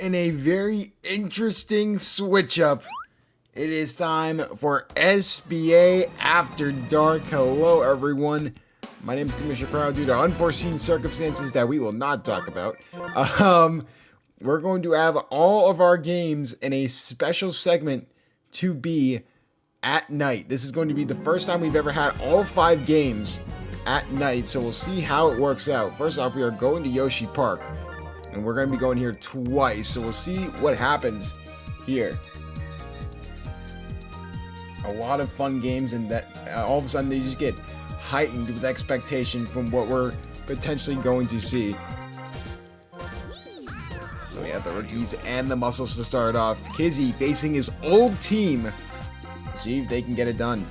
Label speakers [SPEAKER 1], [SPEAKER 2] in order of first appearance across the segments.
[SPEAKER 1] in a very interesting switch up. It is time for SBA After Dark. Hello, everyone. My name is Commissioner Crow. Due to unforeseen circumstances that we will not talk about, we're going to have all of our games in a special segment to be at night. This is going to be the first time we've ever had all 5 games at night, so we'll see how it works out. First off, we are going to Yoshi Park, and we're going to be going here twice, so we'll see what happens here. A lot of fun games, and that all of a sudden they just get heightened with expectation from what we're potentially going to see. So we have the rookies and the muscles to start off. Kizzy facing his old team. See if they can get it done.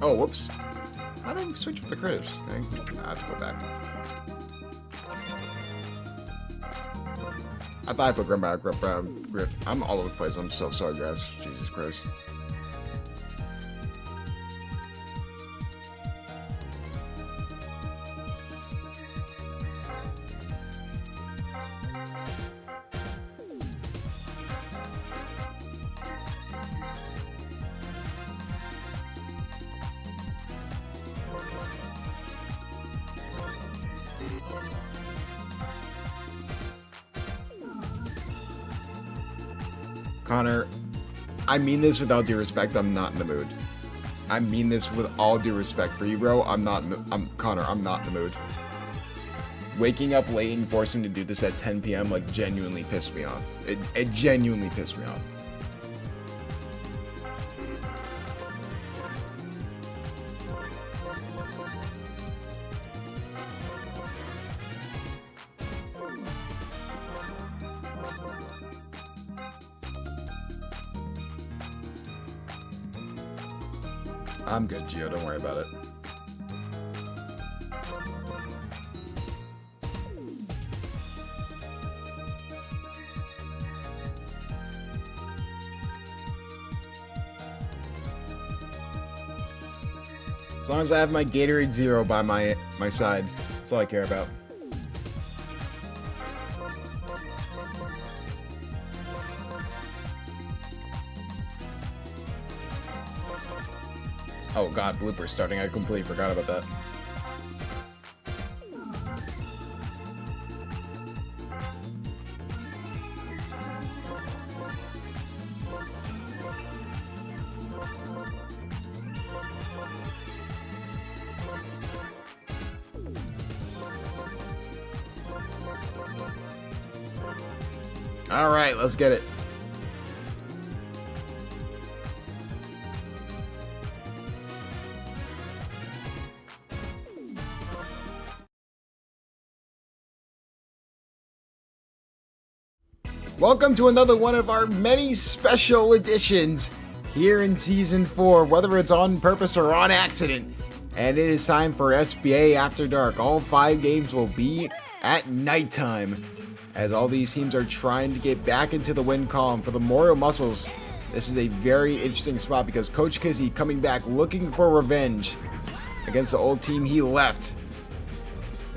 [SPEAKER 1] Oh, whoops. How did I switch with the critters? I have to go back. I thought I put grip. I'm all over the place. I'm so sorry, guys. Jesus Christ. Connor, I mean this with all due respect, I'm not in the mood. I mean this with all due respect for you, bro. Connor, I'm not in the mood. Waking up late and forcing to do this at 10 p.m. like genuinely pissed me off. It genuinely pissed me off. I'm good, Gio. Don't worry about it. As long as I have my Gatorade Zero by my side, that's all I care about. Oh god, bloopers starting. I completely forgot about that. Alright, let's get it. Welcome to another one of our many special editions here in Season 4, whether it's on purpose or on accident. And it is time for SBA After Dark. All 5 games will be at nighttime, as all these teams are trying to get back into the win column. For the Memorial Muscles, this is a very interesting spot because Coach Kizzy coming back looking for revenge against the old team he left.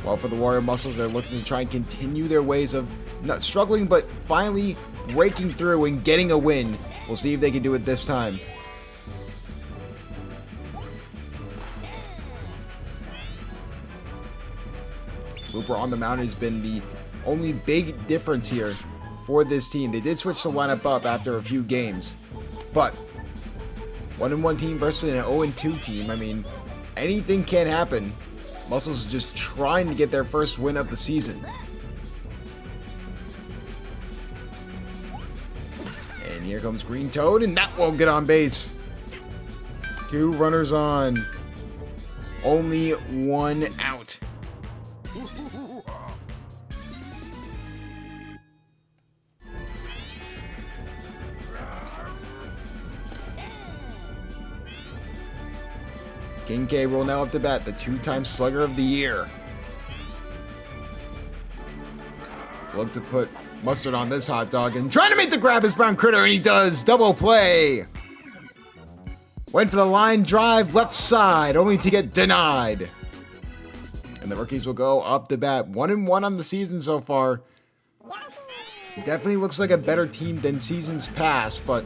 [SPEAKER 1] While for the Warrior Muscles, they're looking to try and continue their ways of not struggling, but finally breaking through and getting a win. We'll see if they can do it this time. Looper on the mound has been the only big difference here for this team. They did switch the lineup up after a few games, but 1-1 team versus an 0-2 team. I mean, anything can happen. Muscles just trying to get their first win of the season. And here comes Green Toad, and that won't get on base. 2 runners on. Only 1 out. Gameday will now have to bat, the 2-time Slugger of the Year. Look to put mustard on this hot dog and trying to make the grab is Brown Critter, and he does. Double play. Went for the line drive left side, only to get denied. And the rookies will go up to bat. 1-1 on the season so far. Definitely looks like a better team than seasons past, but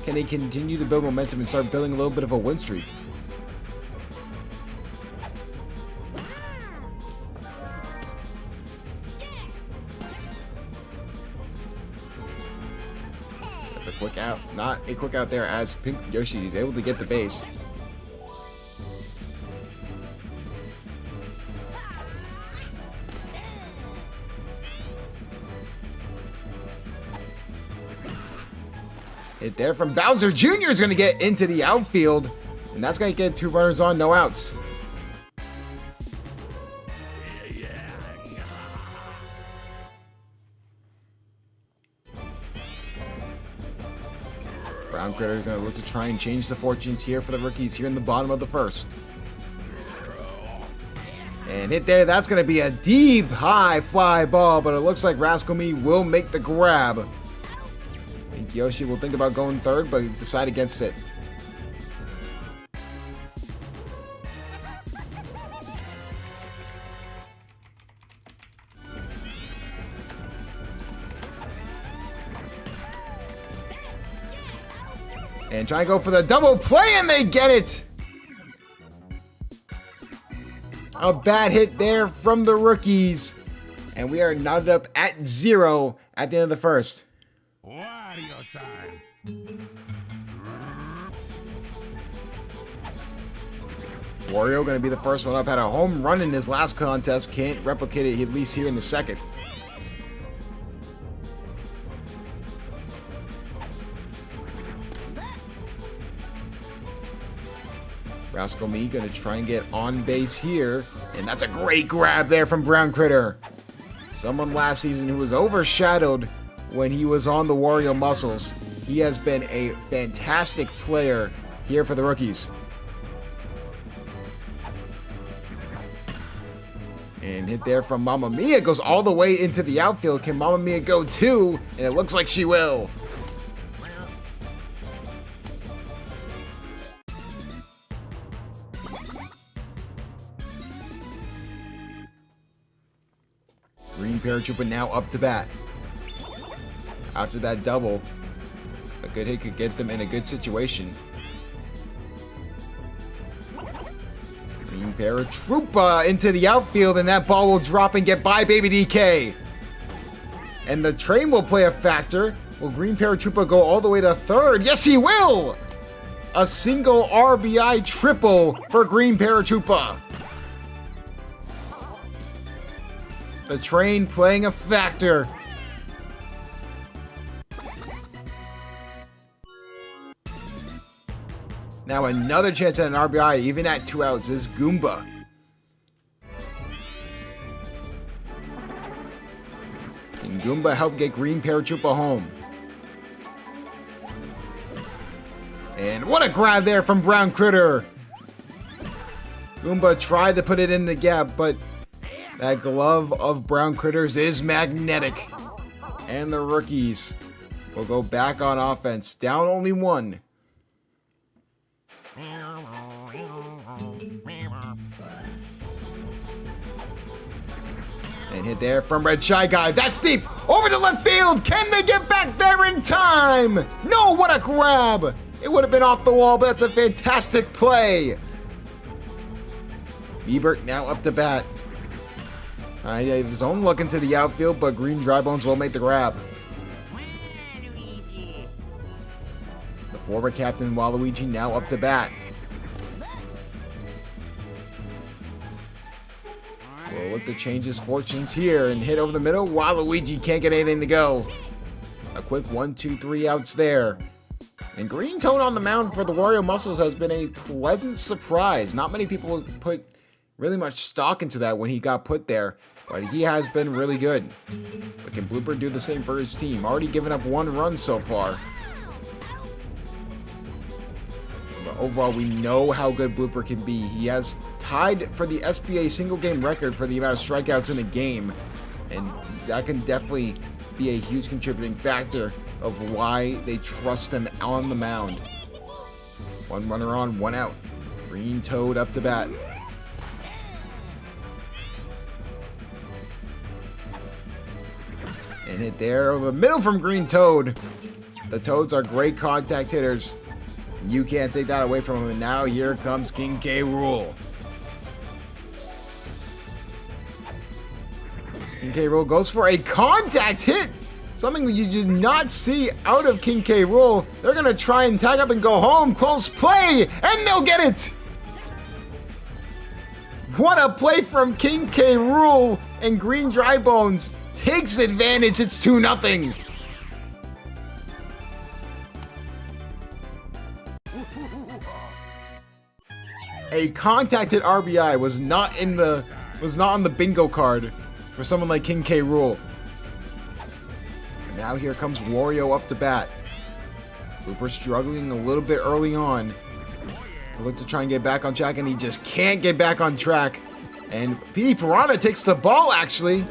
[SPEAKER 1] can they continue to build momentum and start building a little bit of a win streak? A quick out, not a quick out there, as Pink Yoshi is able to get the base. Hit there from Bowser Jr. is going to get into the outfield, and that's going to get 2 runners on, no outs. Brown Critter is going to look to try and change the fortunes here for the rookies here in the bottom of the first. And hit there, that's going to be a deep, high fly ball, but it looks like Rascal Me will make the grab. I think Yoshi will think about going third, but decide against it. And try to go for the double play, and they get it! A bad hit there from the rookies. And we are knotted up at 0 at the end of the first.
[SPEAKER 2] Wario time.
[SPEAKER 1] Wario going to be the first one up. Had a home run in his last contest. Can't replicate it, at least here in the second. Rascal Me going to try and get on base here. And that's a great grab there from Brown Critter. Someone last season who was overshadowed when he was on the Wario Muscles. He has been a fantastic player here for the rookies. And hit there from Mamma Mia goes all the way into the outfield. Can Mamma Mia go 2? And it looks like she will. Green Paratrooper now up to bat. After that double, a good hit could get them in a good situation. Green Paratrooper into the outfield, and that ball will drop and get by Baby DK. And the train will play a factor. Will Green Paratrooper go all the way to third? Yes, he will! A single RBI triple for Green Paratrooper. The train playing a factor. Now another chance at an RBI, even at 2 outs, is And Goomba helped get Green Paratroopa home. And what a grab there from Brown Critter! Goomba tried to put it in the gap, but that glove of Brown Critters is magnetic. And the rookies will go back on offense, down only one. And hit there from Red Shy Guy. That's deep! Over to left field! Can they get back there in time? No, what a grab! It would have been off the wall, but that's a fantastic play. Ebert now up to bat. He had his own look into the outfield, but Green Drybones will make the grab. The former captain Waluigi now up to bat. Will look to change his fortunes here and hit over the middle. Waluigi can't get anything to go. A quick 1, 2, 3 outs there. And Green Toad on the mound for the Wario Muscles has been a pleasant surprise. Not many people put really much stock into that when he got put there, but he has been really good. But can Blooper do the same for his team? Already given up 1 run so far. But overall, we know how good Blooper can be. He has tied for the SBA single game record for the amount of strikeouts in a game, and that can definitely be a huge contributing factor of why they trust him on the mound. 1 runner on, 1 out. Green Toad up to bat. And hit there over the middle from Green Toad. The Toads are great contact hitters. You can't take that away from them. And now here comes King K. Rool. King K. Rool goes for a contact hit. Something you did not see out of King K. Rool. They're going to try and tag up and go home. Close play. And they'll get it. What a play from King K. Rool. And Green Drybones takes advantage. It's 2-0. A contacted RBI was not on the bingo card for someone like King K. Rool. And now here comes Wario up to bat. Blooper struggling a little bit early on. He'll look to try and get back on track, and he just can't get back on track. And P. Piranha takes the ball, actually.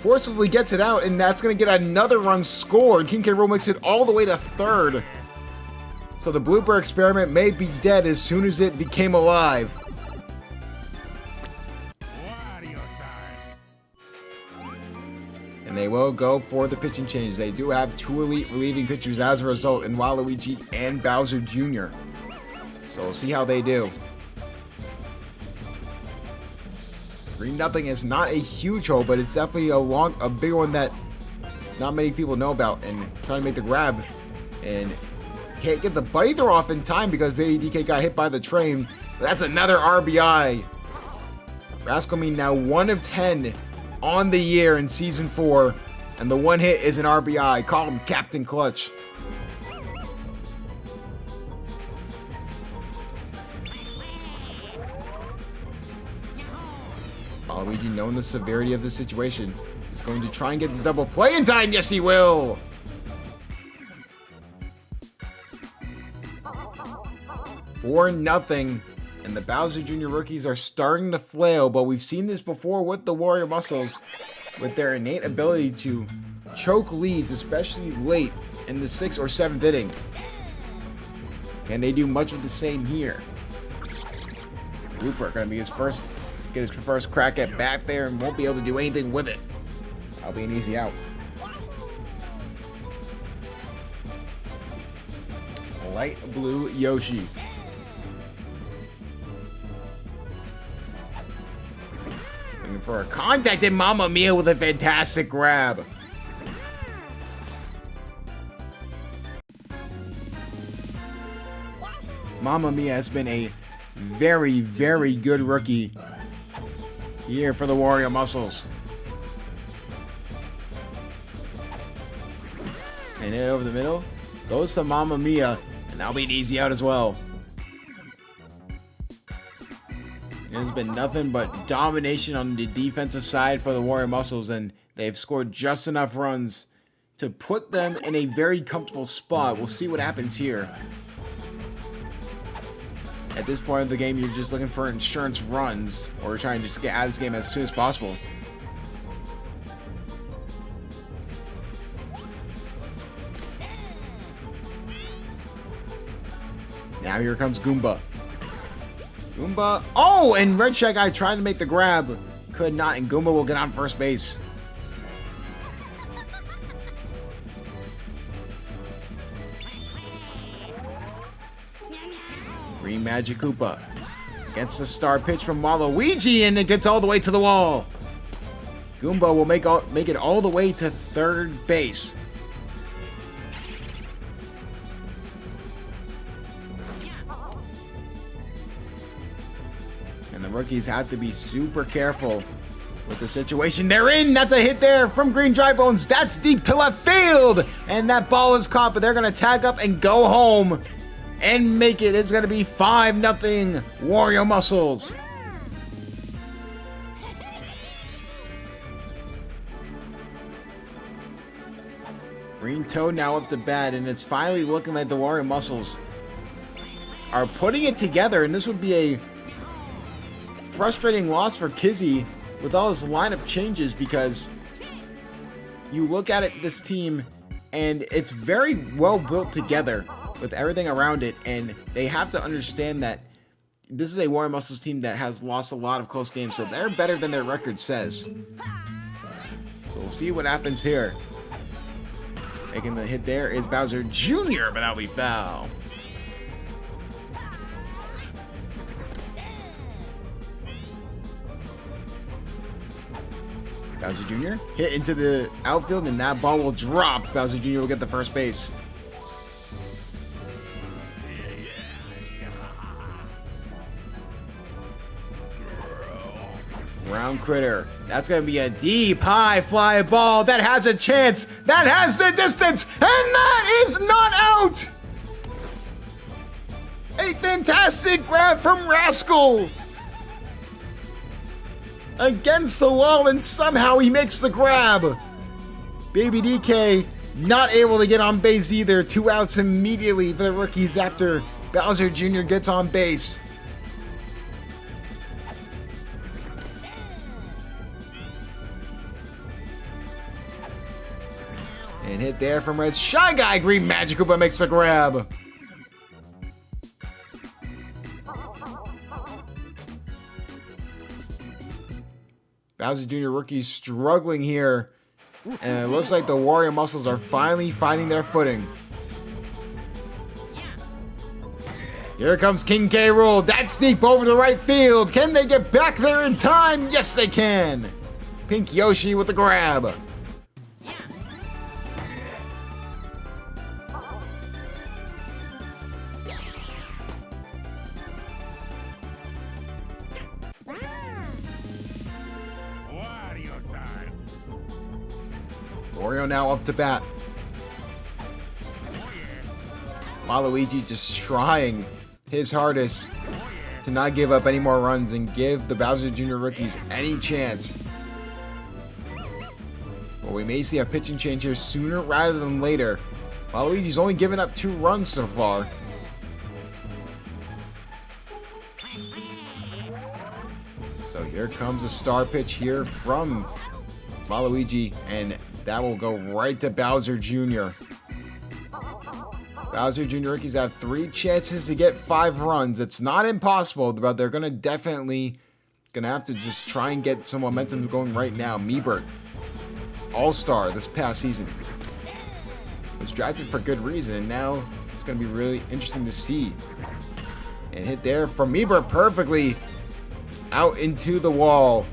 [SPEAKER 1] Forcibly gets it out, and that's going to get another run scored. King K. Rool makes it all the way to third. So the Blooper experiment may be dead as soon as it became alive. And they will go for the pitching change. They do have 2 elite relieving pitchers as a result in Waluigi and Bowser Jr. So we'll see how they do. 3-0 is not a huge hole, but it's definitely a big one that not many people know about. And trying to make the grab, and can't get the buddy throw off in time because Baby DK got hit by the train. But that's another RBI. Rascalmean now 1 of 10 on the year in Season 4. And the 1 hit is an RBI. Call him Captain Clutch. Waluigi, knowing the severity of the situation, is going to try and get the double play in time. Yes, he will. For 4-0, and the Bowser Jr. rookies are starting to flail, but we've seen this before with the Wario Muscles, with their innate ability to choke leads, especially late in the 6th or 7th inning. And they do much of the same here. Blooper going to be get his first crack at bat there, and won't be able to do anything with it. That'll be an easy out. Light blue Yoshi. Looking for a contact, and Mamma Mia with a fantastic grab. Mamma Mia has been a very, very good rookie here for the Wario Muscles. And hit over the middle. Goes to Mamma Mia, and that'll be an easy out as well. It's been nothing but domination on the defensive side for the Wario Muscles, and They've scored just enough runs to put them in a very comfortable spot. We'll see what happens here. At this point of the game, you're just looking for insurance runs, or trying to just get out of this game as soon as possible. Now here comes Goomba. Goomba. Oh, and Red Shy Guy tried to make the grab. Could not, and Goomba will get on first base. Green Magic Koopa gets the star pitch from Waluigi, and it gets all the way to the wall. Goomba will make it all the way to third base. And the rookies have to be super careful with the situation they're in. That's a hit there from Green Dry Bones. That's deep to left field. And that ball is caught, but they're going to tag up and go home and make it. It's going to be 5-0 Wario Muscles. Green Toad now up to bat, and it's finally looking like the Wario Muscles are putting it together, and this would be a frustrating loss for Kizzy with all his lineup changes, because you look at it, this team, and it's very well built together with everything around it, and they have to understand that this is a Wario Muscles team that has lost a lot of close games, so they're better than their record says. So we'll see what happens here. Making the hit there is Bowser Jr., but that'll be foul. Bowser Jr. hit into the outfield, and that ball will drop. Bowser Jr. will get the first base. Round Critter. That's going to be a deep, high fly ball that has a chance. That has the distance. And that is not out. A fantastic grab from Rascal. Against the wall, and somehow he makes the grab. Baby DK not able to get on base either. 2 outs immediately for the rookies after Bowser Jr. gets on base. And hit there from Red Shy Guy. Green Magic Koopa makes the grab. Bowser Jr. rookie struggling here. And it looks like the Wario Muscles are finally finding their footing. Here comes King K. Rool. That's deep over the right field. Can they get back there in time? Yes, they can. Pink Yoshi with the grab. Wario now up to bat. Waluigi just trying his hardest to not give up any more runs and give the Bowser Jr. rookies any chance. But we may see a pitching change here sooner rather than later. Waluigi's only given up 2 runs so far. So here comes a star pitch here from Waluigi, and that will go right to Bowser Jr. Bowser Jr. rookies have 3 chances to get 5 runs. It's not impossible, but they're going to definitely have to just try and get some momentum going right now. Meebert, all-star this past season, was drafted for good reason, and now it's going to be really interesting to see. And hit there from Meebert perfectly out into the wall.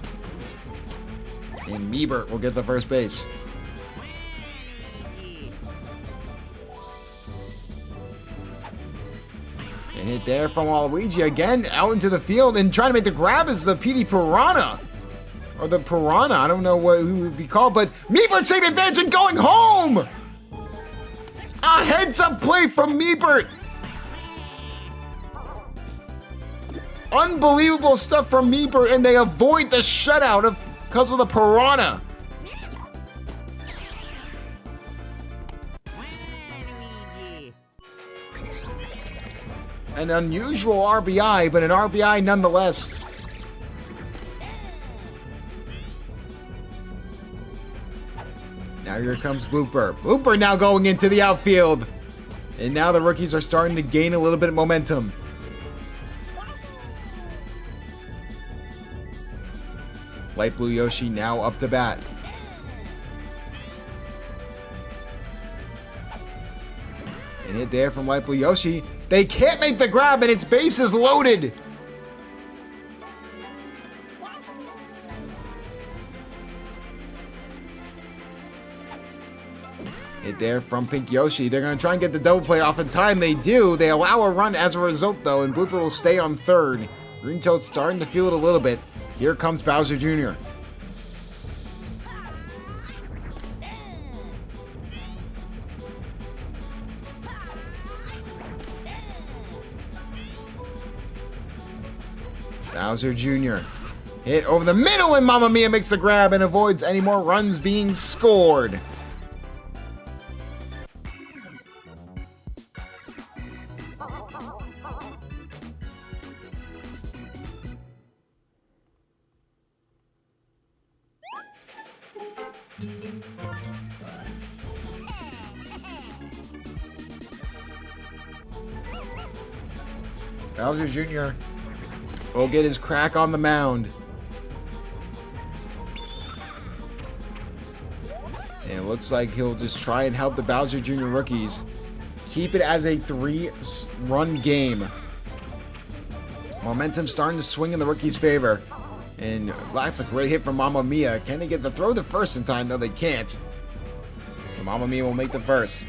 [SPEAKER 1] And Meebert will get the first base. And hit there from Waluigi again out into the field, and trying to make the grab is the PD Piranha. Or the Piranha, I don't know who would be called, but Meebert taking advantage and going home! A heads-up play from Meebert! Unbelievable stuff from Meebert, and they avoid the shutout because of the Piranha. An unusual RBI, but an RBI nonetheless. Now here comes Blooper. Blooper now going into the outfield. And now the rookies are starting to gain a little bit of momentum. Light Blue Yoshi now up to bat. And hit there from Light Blue Yoshi. They can't make the grab and its base is loaded. Hit there from Pink Yoshi. They're going to try and get the double play off in time. They do. They allow a run as a result, though, and Blooper will stay on third. Green Toad's starting to feel it a little bit. Here comes Bowser Jr. Bowser Jr. hit over the middle, and Mamma Mia makes the grab and avoids any more runs being scored. Bowser Jr. will get his crack on the mound. And it looks like he'll just try and help the Bowser Jr. rookies keep it as a 3-run game. Momentum starting to swing in the rookies' favor. And that's a great hit from Mamma Mia. Can they get the throw to first in time? No, they can't. So Mamma Mia will make the first.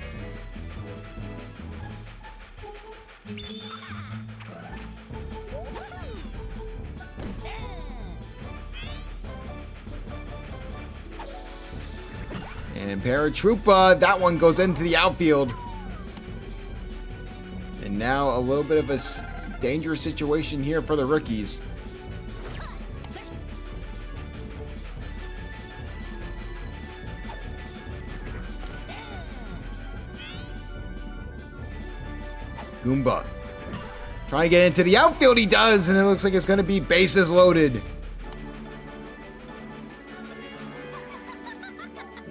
[SPEAKER 1] And Paratroopa, that one goes into the outfield. And now a little bit of a dangerous situation here for the rookies. Goomba trying to get into the outfield. He does, and it looks like it's going to be bases loaded.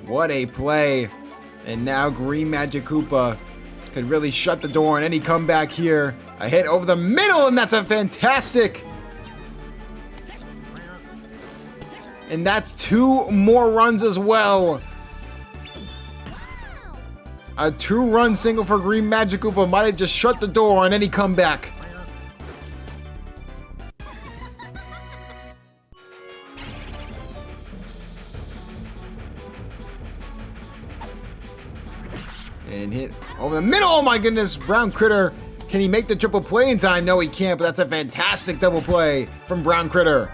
[SPEAKER 1] What a play. And now Green Magic Koopa could really shut the door on any comeback here. A hit over the middle, and that's a fantastic. And that's 2 more runs as well. A 2-run single for Green Magic Koopa might have just shut the door on any comeback. And hit over the middle. Oh my goodness, Brown Critter. Can he make the triple play in time? No, he can't, but that's a fantastic double play from Brown Critter.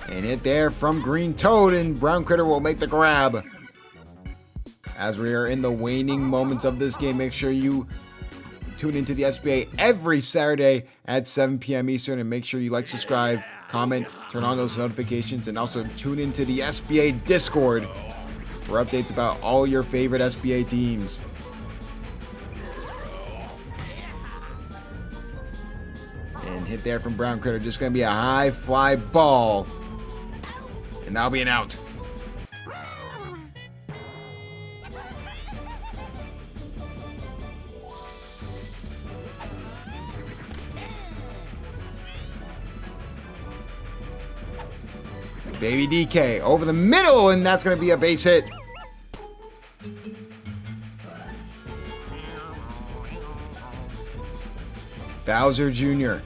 [SPEAKER 1] And hit there from Green Toad, and Brown Critter will make the grab. As we are in the waning moments of this game, make sure you tune into the SBA every Saturday at 7 p.m. Eastern, and make sure you like, subscribe, comment, turn on those notifications, and also tune into the SBA Discord for updates about all your favorite SBA teams. And hit there from Brown Critter, just going to be a high fly ball. And that'll be an out. Baby DK over the middle, and that's going to be a base hit. Bowser Jr.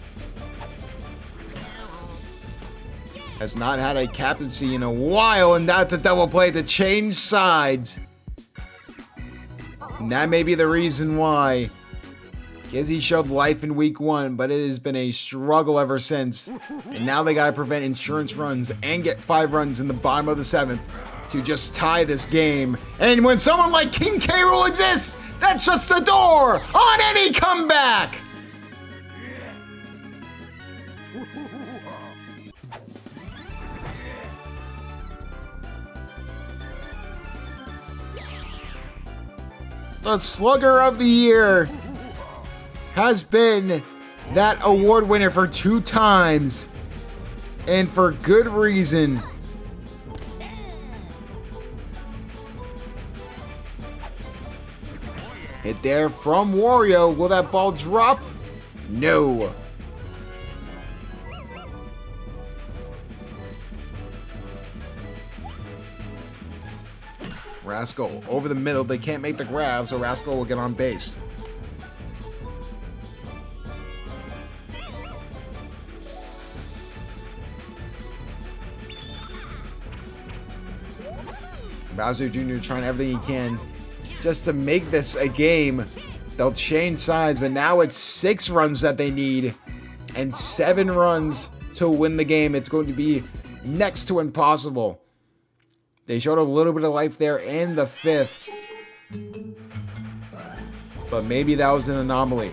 [SPEAKER 1] has not had a captaincy in a while, and that's a double play to change sides. And that may be the reason why. Gizzy showed life in week 1, but it has been a struggle ever since. And now they gotta prevent insurance runs and get 5 runs in the bottom of the 7th to just tie this game. And when someone like King K. Rool exists, that shuts the door on any comeback! the Slugger of the Year, has been that award winner for 2 times, and for good reason. Hit there from Wario. Will that ball drop? No. Rascal over the middle. They can't make the grab, so Rascal will get on base. Bowser Jr. trying everything he can just to make this a game. They'll change sides, but now it's 6 runs that they need and 7 runs to win the game. It's going to be next to impossible. They showed a little bit of life there in the 5th, but maybe that was an anomaly.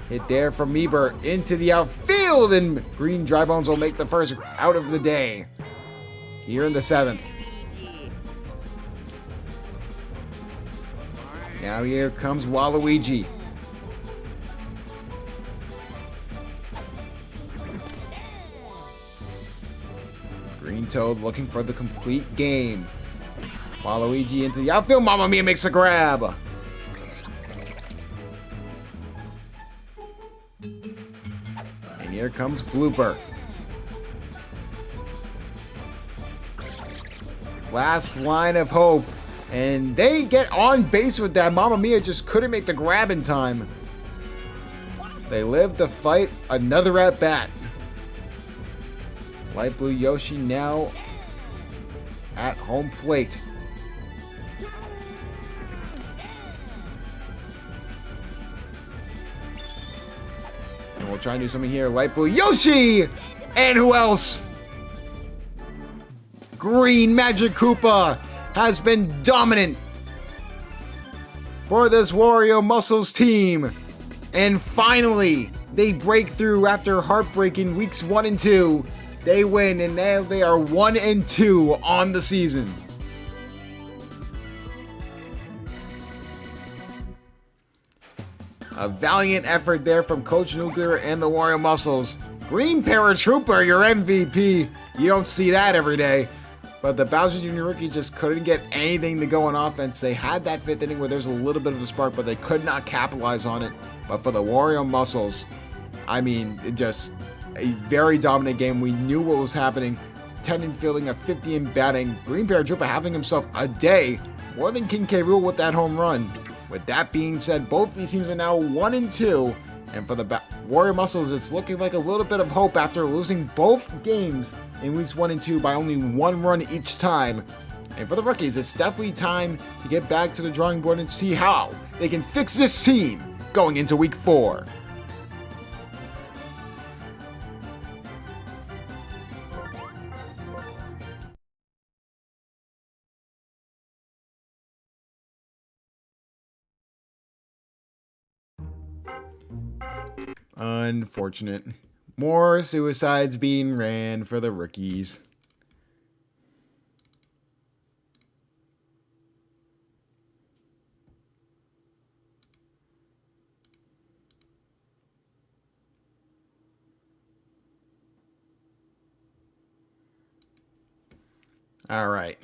[SPEAKER 1] Hit there from Meeber into the outfield, and Green Dry Bones will make the first out of the day here in the 7th. Now here comes Waluigi. Green Toad looking for the complete game. Waluigi into the outfield. Mamma Mia makes a grab. And here comes Blooper. Last line of hope. And they get on base with that. Mamma Mia just couldn't make the grab in time. They live to fight another at bat. Light Blue Yoshi now at home plate. And we'll try and do something here. Light Blue Yoshi! And who else? Green Magic Koopa has been dominant for this Wario Muscles team. And finally, they break through after heartbreaking weeks 1 and 2. They win, and now they are 1 and 2 on the season. A valiant effort there from Coach Nuclear and the Wario Muscles. Green Paratrooper, your MVP. You don't see that every day. But the Bowser Jr. rookies just couldn't get anything to go on offense. They had that 5th inning where there's a little bit of a spark, but they could not capitalize on it. But for the Wario Muscles, I mean, just a very dominant game. We knew what was happening. 10 in fielding, a 50 in batting. Green Paratrooper having himself a day. More than King K. Rool with that home run. With that being said, both these teams are now 1 and 2. And for the Wario Muscles, it's looking like a little bit of hope after losing both games in weeks 1 and 2 by only 1 run each time. And for the rookies, it's definitely time to get back to the drawing board and see how they can fix this team going into week 4. Unfortunate. More suicides being ran for the rookies. All right.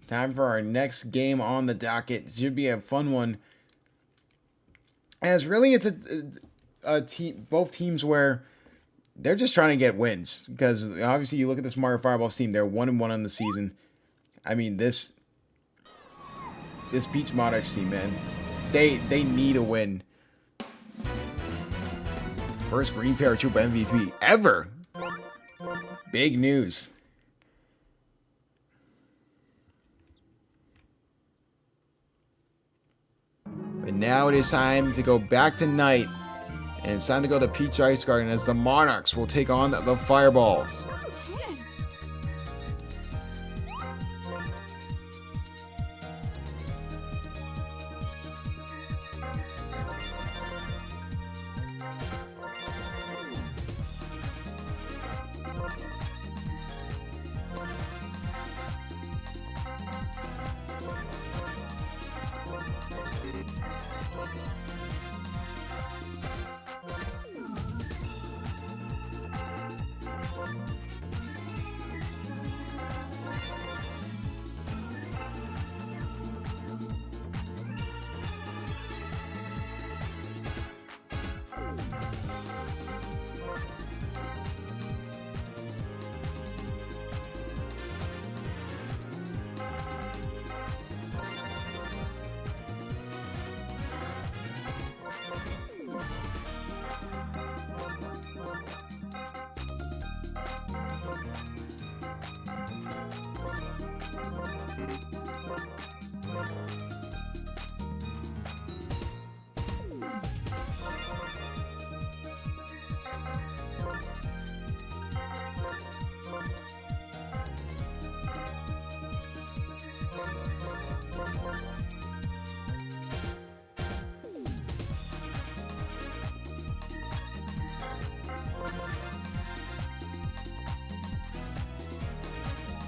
[SPEAKER 1] Time for our next game on the docket. It should be a fun one. As really, it's a team, both teams where they're just trying to get wins, because obviously you look at this Mario Fireballs team, they're 1 and 1 on the season. I mean, this Peach Modex team, man, they need a win. First Green Paratrooper MVP ever. Big news. But now it is time to go back to night. And it's time to go to Peach Ice Garden as the Monarchs will take on the Fireballs.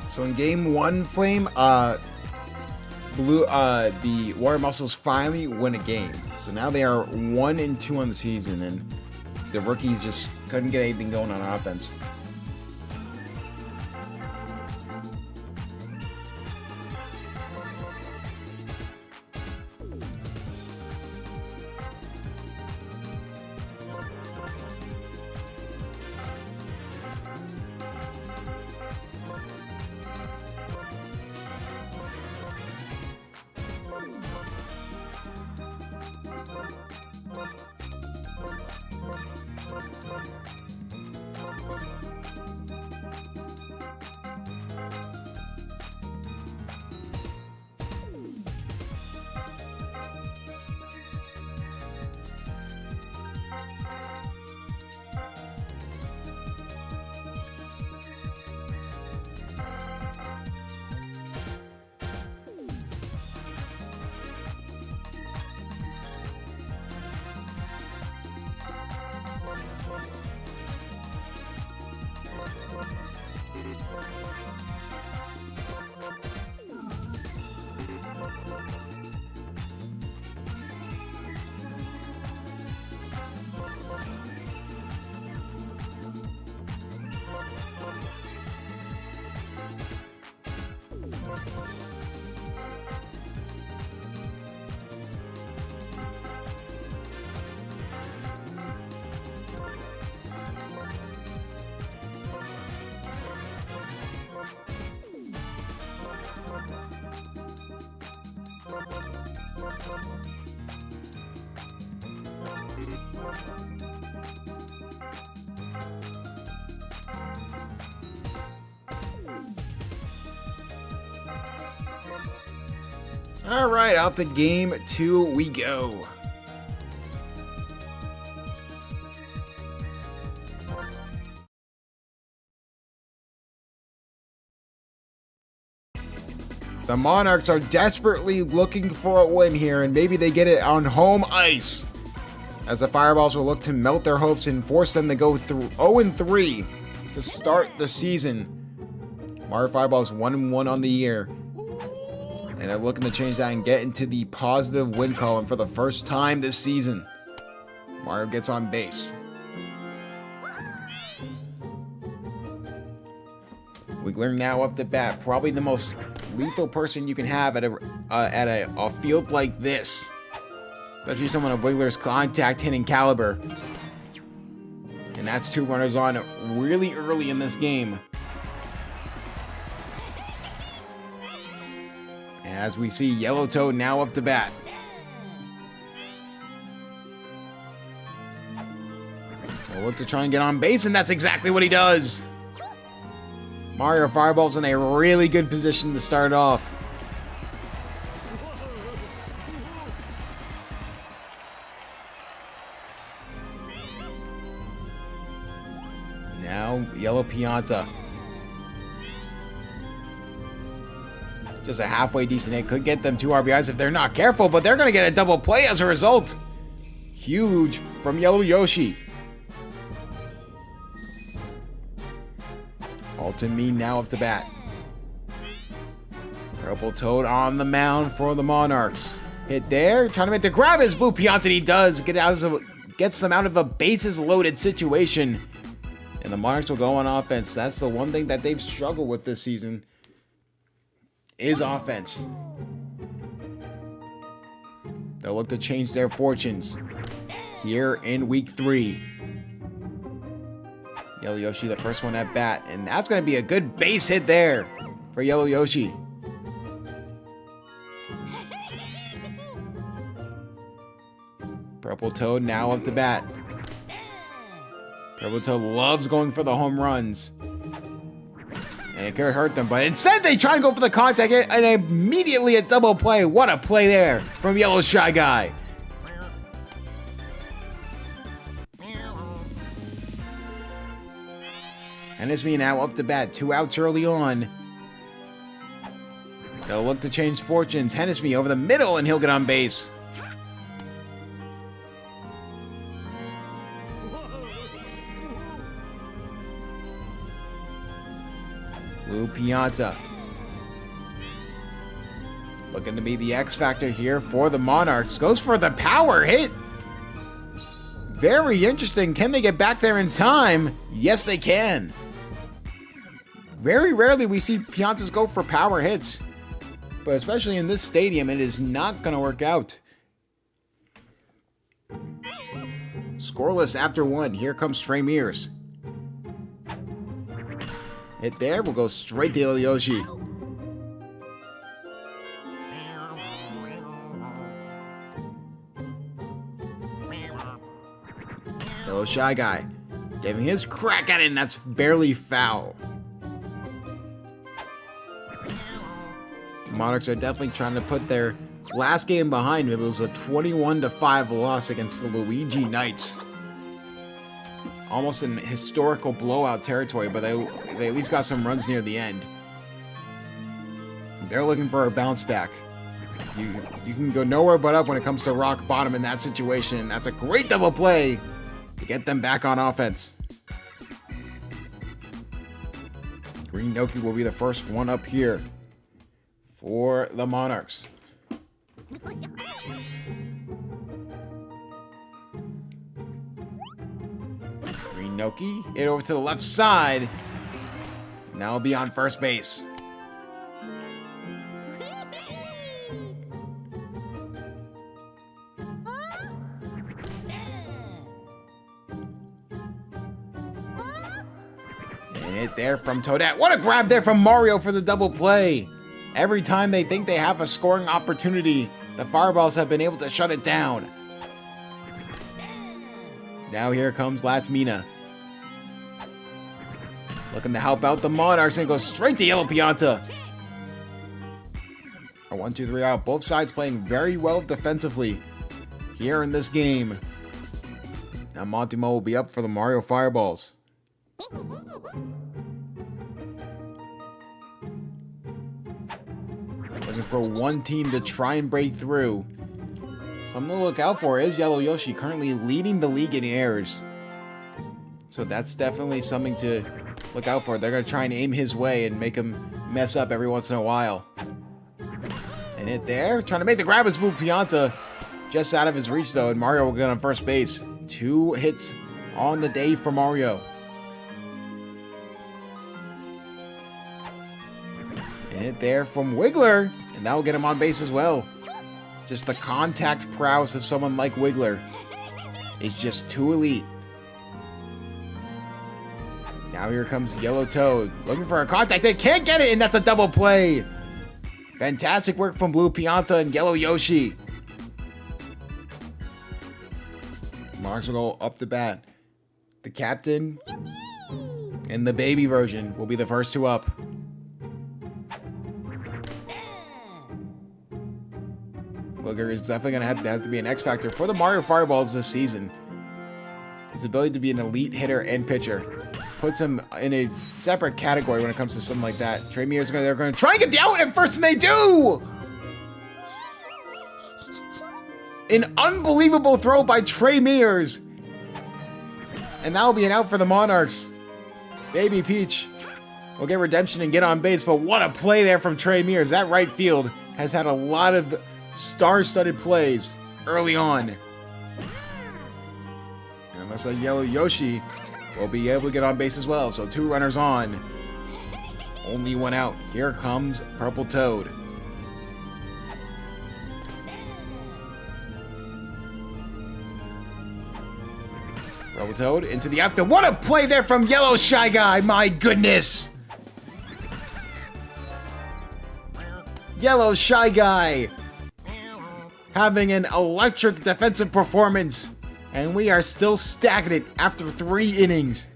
[SPEAKER 1] So in game 1, Flame, the Water Muscles finally win a game. So now they are 1-2 on the season, and the rookies just couldn't get anything going on offense. All right, off to game 2 we go. The Monarchs are desperately looking for a win here, and maybe they get it on home ice, as the Fireballs will look to melt their hopes and force them to go through 0-3 to start the season. Mario Fireballs 1-1 on the year, and they're looking to change that and get into the positive win column for the first time this season. Mario gets on base. Wiggler now up to bat, probably the most lethal person you can have at a field like this, especially someone of Wiggler's contact hitting caliber. And that's 2 runners on really early in this game. And as we see, Yellow Toad now up to bat. So look to try and get on base, and that's exactly what he does. Mario Fireball's in a really good position to start off. Now, Yellow Pianta. Just a halfway decent hit. Could get them 2 RBIs if they're not careful, but they're going to get a double play as a result. Huge from Yellow Yoshi. Ultimate now up to bat. Purple Toad on the mound for the Monarchs. Hit there, trying to make the grab as Blue Pianta. He does gets them out of a bases loaded situation, and the Monarchs will go on offense. That's the one thing that they've struggled with this season, is offense. They'll look to change their fortunes here in week 3. Yellow Yoshi, the first one at bat, and that's going to be a good base hit there for Yellow Yoshi. Purple Toad now up to bat. Purple Toad loves going for the home runs. And it could hurt them, but instead they try and go for the contact hit, and immediately a double play. What a play there from Yellow Shy Guy. And SBA now up to bat. 2 outs early on. They'll look to change fortunes. Hennesby over the middle, and he'll get on base. Lou Pianta. Looking to be the X factor here for the Monarchs. Goes for the power hit. Very interesting. Can they get back there in time? Yes, they can. Very rarely we see Piantas go for power hits. But especially in this stadium, it is not going to work out. Scoreless after 1. Here comes Trey Mears. Hit there. We'll go straight to Yoshi. Yellow Shy Guy giving his crack at it, and that's barely foul. The Monarchs are definitely trying to put their last game behind them. It was a 21-5 loss against the Luigi Knights. Almost in historical blowout territory, but they at least got some runs near the end. They're looking for a bounce back. You can go nowhere but up when it comes to rock bottom in that situation. That's a great double play to get them back on offense. Green Noki will be the first one up here for the Monarchs. Green Noki hit over to the left side. Now he'll be on first base. And hit there from Toadette. What a grab there from Mario for the double play. Every time they think they have a scoring opportunity, the Fireballs have been able to shut it down. Now here comes Latsmina. Looking to help out the Monarchs and go straight to Yellow Pianta. A 1-2-3 out. Both sides playing very well defensively here in this game. Now Montimo will be up for the Mario Fireballs. Looking for one team to try and break through. Something to look out for is Yellow Yoshi, currently leading the league in errors. So that's definitely something to look out for. They're going to try and aim his way and make him mess up every once in a while. And hit there. Trying to make the grab as move Pianta. Just out of his reach though, and Mario will get on first base. 2 hits on the day for Mario. And hit there from Wiggler. And that will get him on base as well. Just the contact prowess of someone like Wiggler is just too elite. Now here comes Yellow Toad. Looking for a contact. They can't get it, and that's a double play. Fantastic work from Blue Pianta and Yellow Yoshi. Marks will go up the bat. The captain and the baby version will be the first 2 up. Wiggler is definitely going to have to be an X factor for the Mario Fireballs this season. His ability to be an elite hitter and pitcher puts him in a separate category when it comes to something like that. Trey Mears they're going to try and get the out at first, and they do! An unbelievable throw by Trey Mears. And that will be an out for the Monarchs. Baby Peach will get redemption and get on base, but what a play there from Trey Mears. That right field has had a lot of star-studded plays early on. And it looks like Yellow Yoshi will be able to get on base as well. So 2 runners on. Only 1 out. Here comes Purple Toad. Purple Toad into the outfield. What a play there from Yellow Shy Guy. My goodness. Yellow Shy Guy having an electric defensive performance, and we are still stagnant after 3 innings.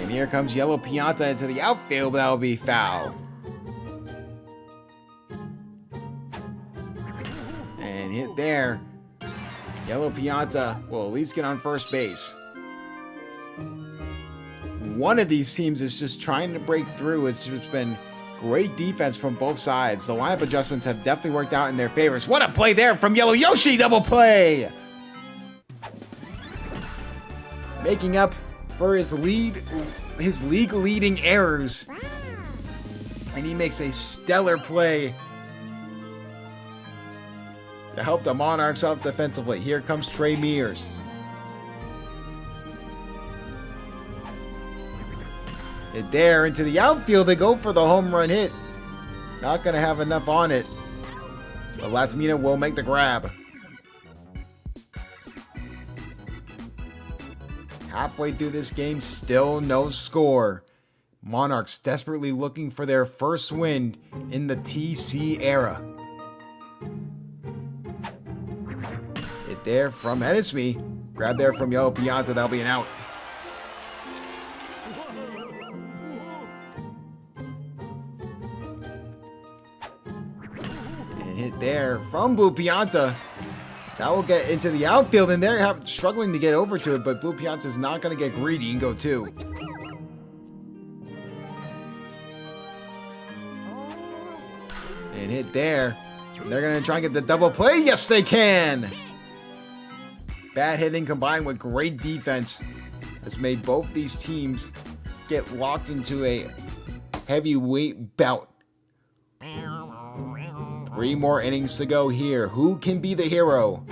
[SPEAKER 1] And here comes Yellow Pianta into the outfield, but that'll be foul. And hit there. Yellow Pianta will at least get on first base. One of these teams is just trying to break through. It's just been great defense from both sides. The lineup adjustments have definitely worked out in their favors. What a play there from Yellow Yoshi, double play! Making up for his league leading errors. And he makes a stellar play to help the Monarchs out defensively. Here comes Trey Mears. Hit there into the outfield. They go for the home run hit. Not going to have enough on it. So Latsmina will make the grab. Halfway through this game, still no score. Monarchs desperately looking for their first win in the TC era. Hit there from Edisme. Grab there from Yellow Pianta. That'll be an out. And hit there from Blue Pianta. That will get into the outfield, and they're struggling to get over to it, but Blue Pianta's not going to get greedy and go two. And hit there. They're going to try and get the double play. Yes, they can! Bad hitting combined with great defense has made both these teams get locked into a heavyweight bout. 3 more innings to go here. Who can be the hero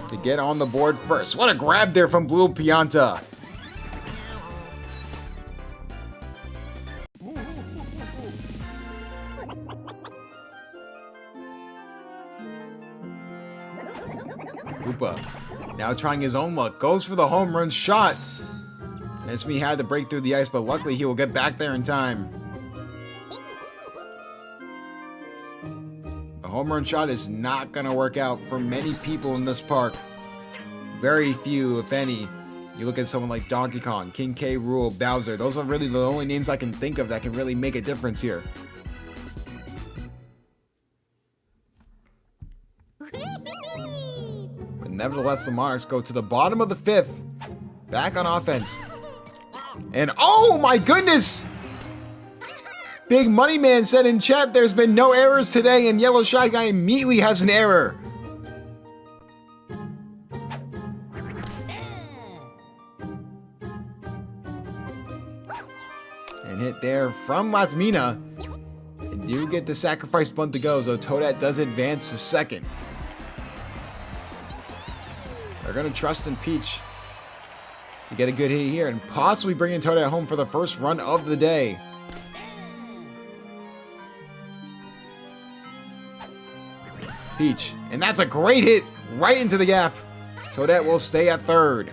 [SPEAKER 1] to get on the board first? What a grab there from Blue Pianta. Koopa now trying his own luck. Goes for the home run shot. Esme had to break through the ice, but luckily he will get back there in time. Home run shot is not going to work out for many people in this park. Very few, if any. You look at someone like Donkey Kong, King K. Rool, Bowser. Those are really the only names I can think of that can really make a difference here. But nevertheless, the Monarchs go to the bottom of the 5th. Back on offense. And oh my goodness! Big Money Man said in chat there's been no errors today, and Yellow Shy Guy immediately has an error. And hit there from Latsmina. And do get the sacrifice bunt to go, so Toadette does advance to second. They're going to trust in Peach to get a good hit here and possibly bring in Toadette home for the first run of the day. Peach, and that's a great hit right into the gap. Toadette will stay at third.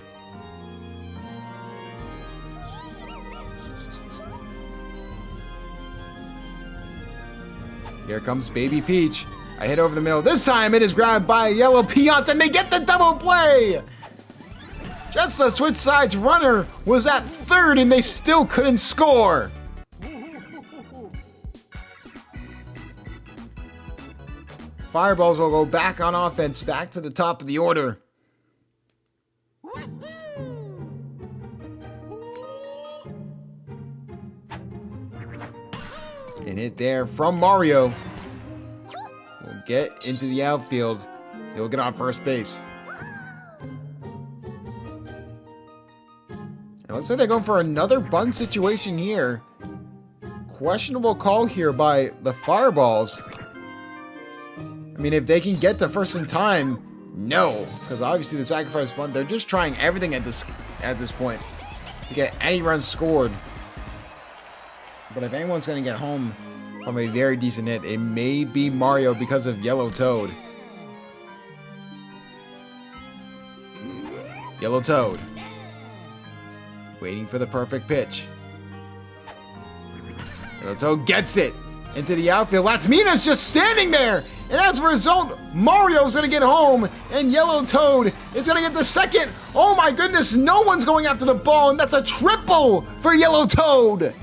[SPEAKER 1] Here comes Baby Peach. A hit over the middle. This time it is grabbed by Yellow Pianta, and they get the double play. Just the switch sides runner was at third, and they still couldn't score. Fireballs will go back on offense, back to the top of the order. And hit there from Mario. Will get into the outfield. He'll get on first base. And looks like they're going for another bunt situation here. Questionable call here by the Fireballs. I mean, if they can get to first in time, no. Because obviously the sacrifice bunt, they're just trying everything at this point to get any runs scored. But if anyone's going to get home from a very decent hit, it may be Mario because of Yellow Toad. Yellow Toad. Waiting for the perfect pitch. Yellow Toad gets it into the outfield. Latsmina's just standing there. And as a result, Mario's going to get home, and Yellow Toad is going to get the second. Oh my goodness, no one's going after the ball, and that's a triple for Yellow Toad.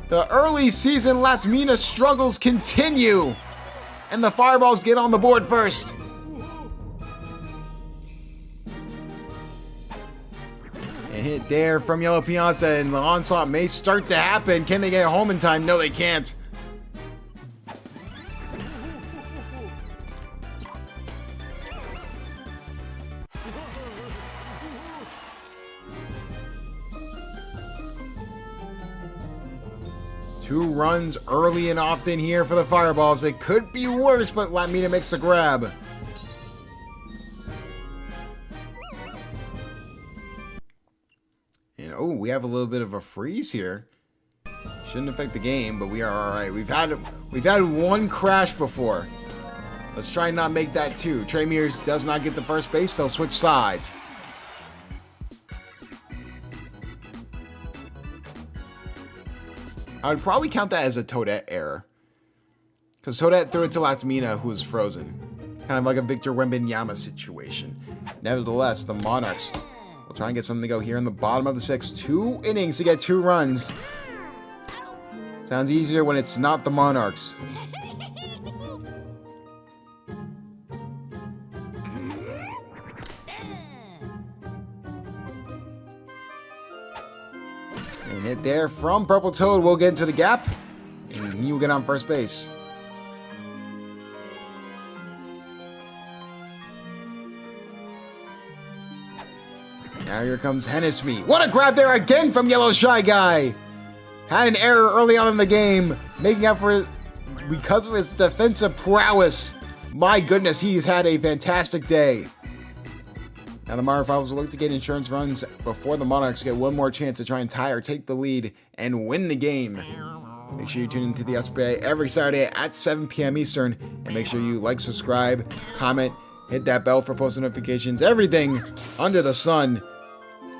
[SPEAKER 1] The early season Latmina struggles continue, and the Fireballs get on the board first. A hit there from Yellow Pianta, and the onslaught may start to happen. Can they get home in time? No, they can't. Two runs early and often here for the Fireballs. It could be worse, but Latmina makes the grab. And oh, we have a little bit of a freeze here. Shouldn't affect the game, but we are all right. We've had one crash before. Let's try and not make that two. Trey Mears does not get the first base. They'll switch sides. I would probably count that as a Toadette error. Because Toadette threw it to Latmina, who was frozen. Kind of like a Victor Wembanyama situation. Nevertheless, the Monarchs will try and get something to go here in the bottom of the sixth. 2 innings to get 2 runs. Sounds easier when it's not the Monarchs. And hit there from Purple Toad. We'll get into the gap, and he will get on first base. Now here comes Hennesme. What a grab there again from Yellow Shy Guy. Had an error early on in the game, making up for it because of his defensive prowess. My goodness, he's had a fantastic day. Now the Mario Files will look to get insurance runs before the Monarchs get one more chance to try and tie or take the lead and win the game. Make sure you tune into the SBA every Saturday at 7 p.m. Eastern, and make sure you like, subscribe, comment, hit that bell for post notifications, everything under the sun,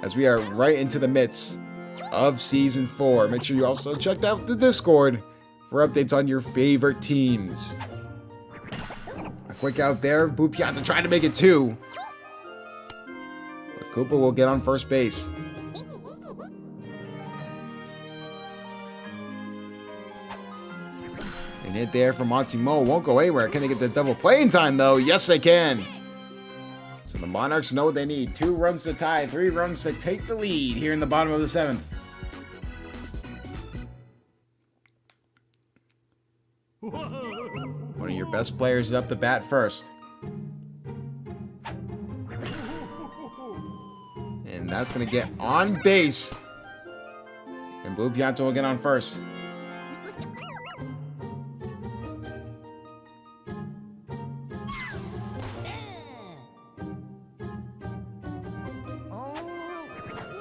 [SPEAKER 1] as we are right into the midst of Season 4. Make sure you also check out the Discord for updates on your favorite teams. A quick out there, Blue Pianta trying to make it 2. But Koopa will get on first base. And hit there from Monty Mo. Won't go anywhere. Can they get the double play in time, though? Yes, they can. So the Monarchs know what they need. 2 runs to tie, 3 runs to take the lead here in the bottom of the 7th. One of your best players is up to bat first. And that's going to get on base. And Blue Pianta will get on first.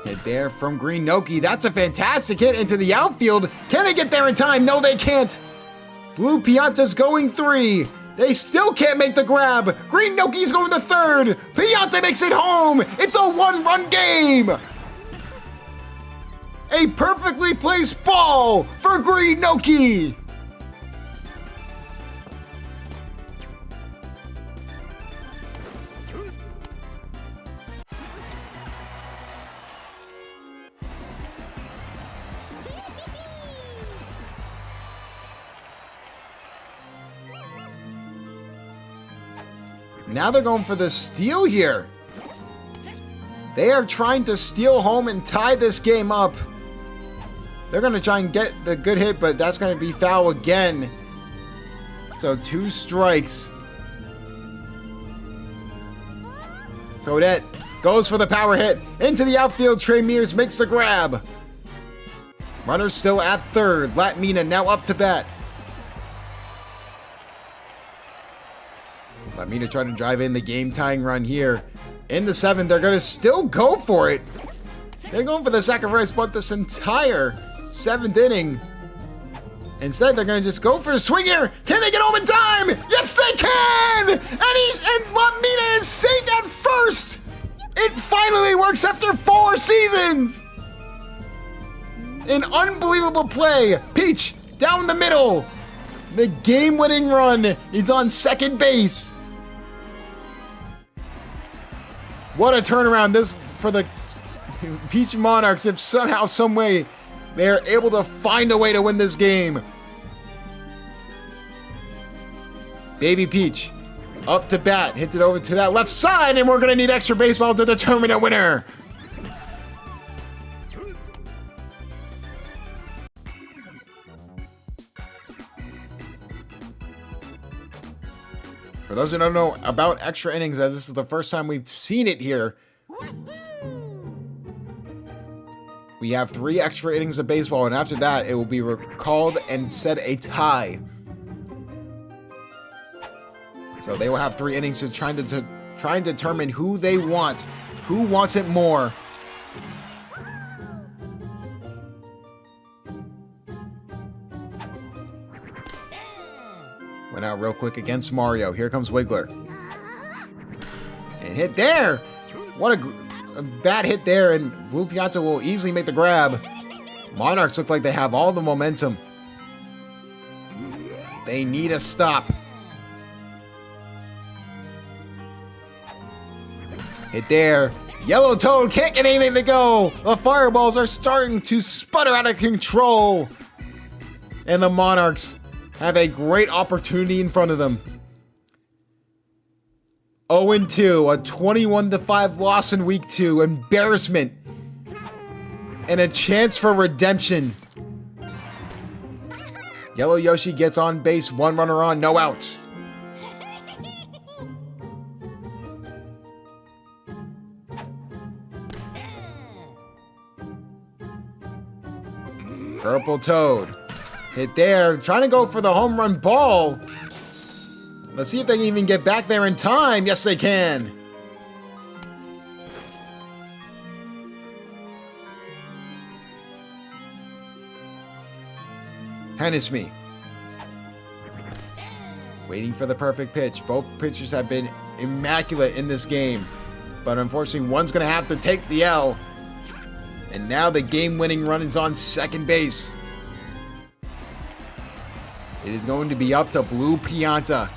[SPEAKER 1] Hit there from Green Noki. That's a fantastic hit into the outfield. Can they get there in time? No, they can't. Blue Pianta's going 3. They still can't make the grab. Green Noki's going to third. Pianta makes it home. It's a 1-run game. A perfectly placed ball for Green Noki. Now they're going for the steal here. They are trying to steal home and tie this game up. They're going to try and get the good hit, but that's going to be foul again. So 2 strikes. Toadette goes for the power hit. Into the outfield, Trey Mears makes the grab. Runner still at third. Latmina now up to bat. Latmina trying to drive in the game-tying run here. In the 7th, they're going to still go for it. They're going for the sacrifice bunt this entire 7th inning. Instead, they're going to just go for a swing here. Can they get home in time? Yes, they can! And Latmina is safe at first. It finally works after 4 seasons. An unbelievable play. Peach down the middle. The game-winning run is on second base. What a turnaround this for the Peach Monarchs if somehow, some way they are able to find a way to win this game. Baby Peach up to bat, hits it over to that left side, and we're going to need extra baseball to determine a winner. For those who don't know about extra innings, as this is the first time we've seen it here, we have 3 extra innings of baseball, and after that, it will be recalled and set a tie. So they will have 3 innings to try and determine who they want, who wants it more. Went out real quick against Mario. Here comes Wiggler. And hit there. What a bad hit there, and Blue Pianta will easily make the grab. Monarchs look like they have all the momentum. They need a stop. Hit there. Yellow Toad can't get anything to go. The fireballs are starting to sputter out of control. And the Monarchs have a great opportunity in front of them. 0-2, a 21-5 loss in week 2, embarrassment, and a chance for redemption. Yellow Yoshi gets on base, 1 runner on, no outs. Purple Toad. Hit there, trying to go for the home run ball. Let's see if they can even get back there in time. Yes, they can. Hennisme. Waiting for the perfect pitch. Both pitchers have been immaculate in this game. But unfortunately, one's going to have to take the L. And now the game-winning run is on second base. It is going to be up to Blue Pianta.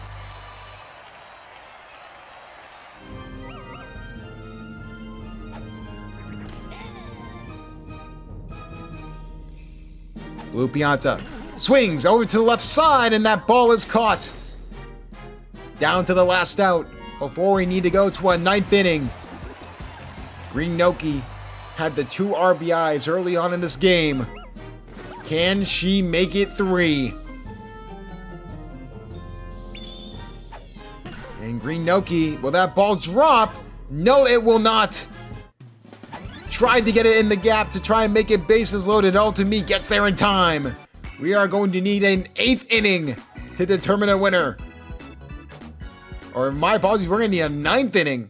[SPEAKER 1] Blue Pianta swings over to the left side, and that ball is caught. Down to the last out before we need to go to a 9th inning. Green Noki had the 2 RBIs early on in this game. Can she make it 3? And Green Noki, will that ball drop? No, it will not. Tried to get it in the gap to try and make it bases loaded. Ultimate gets there in time. We are going to need an 8th inning to determine a winner. Or my apologies, we're going to need a 9th inning.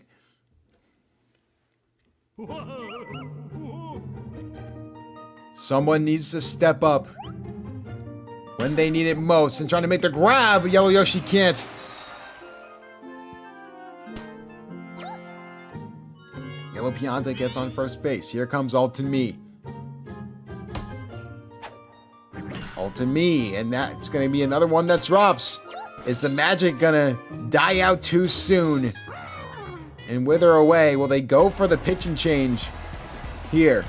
[SPEAKER 1] Someone needs to step up when they need it most and trying to make the grab. Yellow Yoshi can't. Yellow Pianta gets on first base. Here comes Ultimate. Ultimate, and that's going to be another one that drops. Is the magic going to die out too soon and wither away? Will they go for the pitching change here?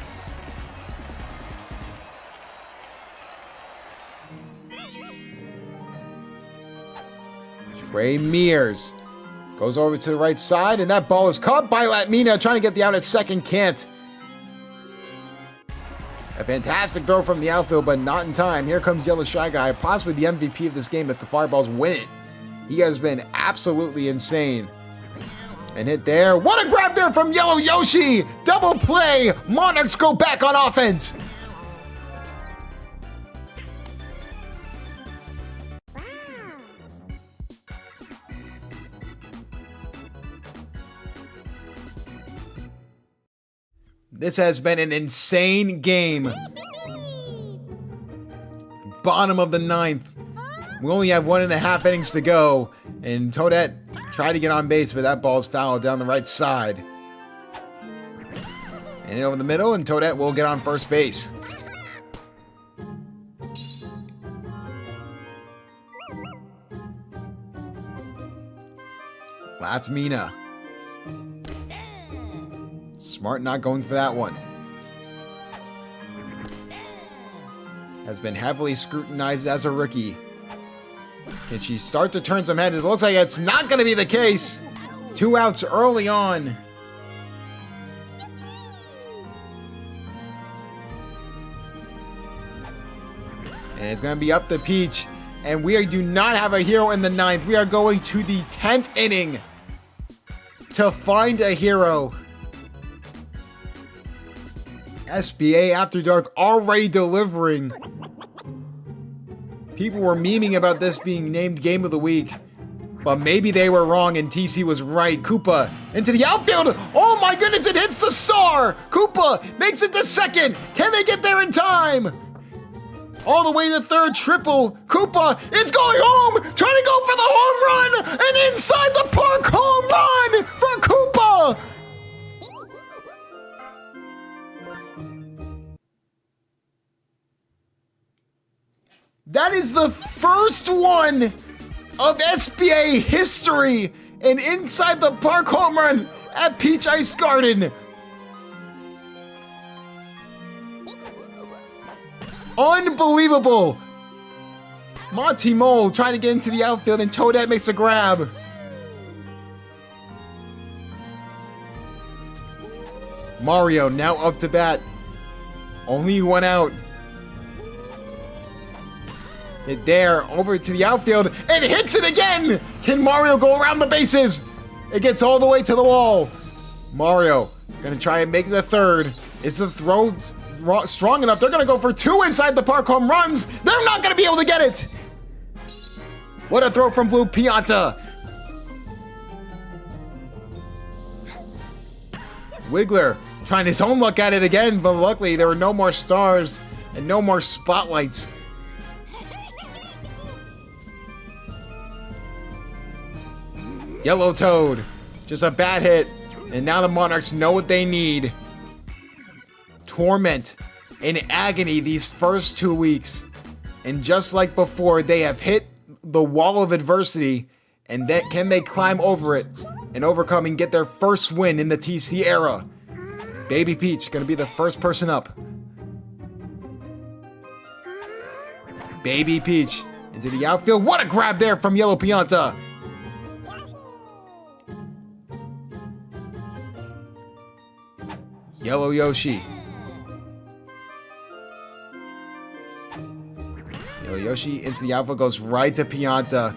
[SPEAKER 1] Trey Mears goes over to the right side, and that ball is caught by Latmina, trying to get the out at second, can't. A fantastic throw from the outfield, but not in time. Here comes Yellow Shy Guy, possibly the MVP of this game if the Fireballs win it. He has been absolutely insane. And hit there. What a grab there from Yellow Yoshi! Double play! Monarchs go back on offense! This has been an insane game. Bottom of the 9th. We only have 1.5 innings to go. And Toadette tried to get on base, but that ball's fouled down the right side. And over the middle, and Toadette will get on first base. That's Mina. Smart not going for that one. Has been heavily scrutinized as a rookie. Can she start to turn some heads? It looks like it's not going to be the case. 2 outs early on. And it's going to be up to Peach. And we do not have a hero in the 9th. We are going to the 10th inning to find a hero. SBA After Dark already delivering. People were memeing about this being named Game of the Week. But maybe they were wrong and TC was right. Koopa into the outfield. Oh my goodness, it hits the star. Koopa makes it to second. Can they get there in time? All the way to third, triple. Koopa is going home, trying to go for the home run, and inside the park home run for Koopa. That is the first one of SBA history, an inside the park home run at Peach Ice Garden. Unbelievable! Monty Mole trying to get into the outfield and Toadette makes a grab. Mario now up to bat. Only 1 out. Hit there, over to the outfield, and hits it again! Can Mario go around the bases? It gets all the way to the wall. Mario gonna try and make the third. Is the throw strong enough? They're gonna go for 2 inside the park home runs. They're not gonna be able to get it. What a throw from Blue Pianta. Wiggler trying his own luck at it again, but luckily there were no more stars and no more spotlights. Yellow Toad, just a bad hit, and now the Monarchs know what they need. Torment and agony these first 2 weeks, and just like before, they have hit the wall of adversity, and then can they climb over it and overcome and get their first win in the TC era? Baby Peach gonna be the first person up. Baby Peach into the outfield. What a grab there from Yellow Pianta. Yellow Yoshi. Yellow Yoshi into the outfield, goes right to Pianta.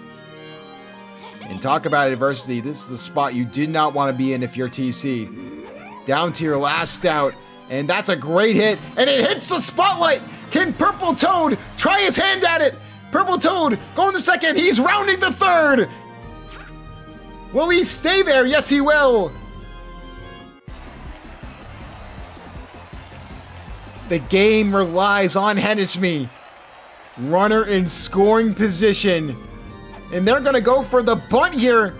[SPEAKER 1] And talk about adversity. This is the spot you did not want to be in if you're TC. Down to your last out. And that's a great hit. And it hits the spotlight. Can Purple Toad try his hand at it? Purple Toad going to second. He's rounding the third. Will he stay there? Yes, he will. The game relies on Hennesme. Runner in scoring position. And they're going to go for the bunt here.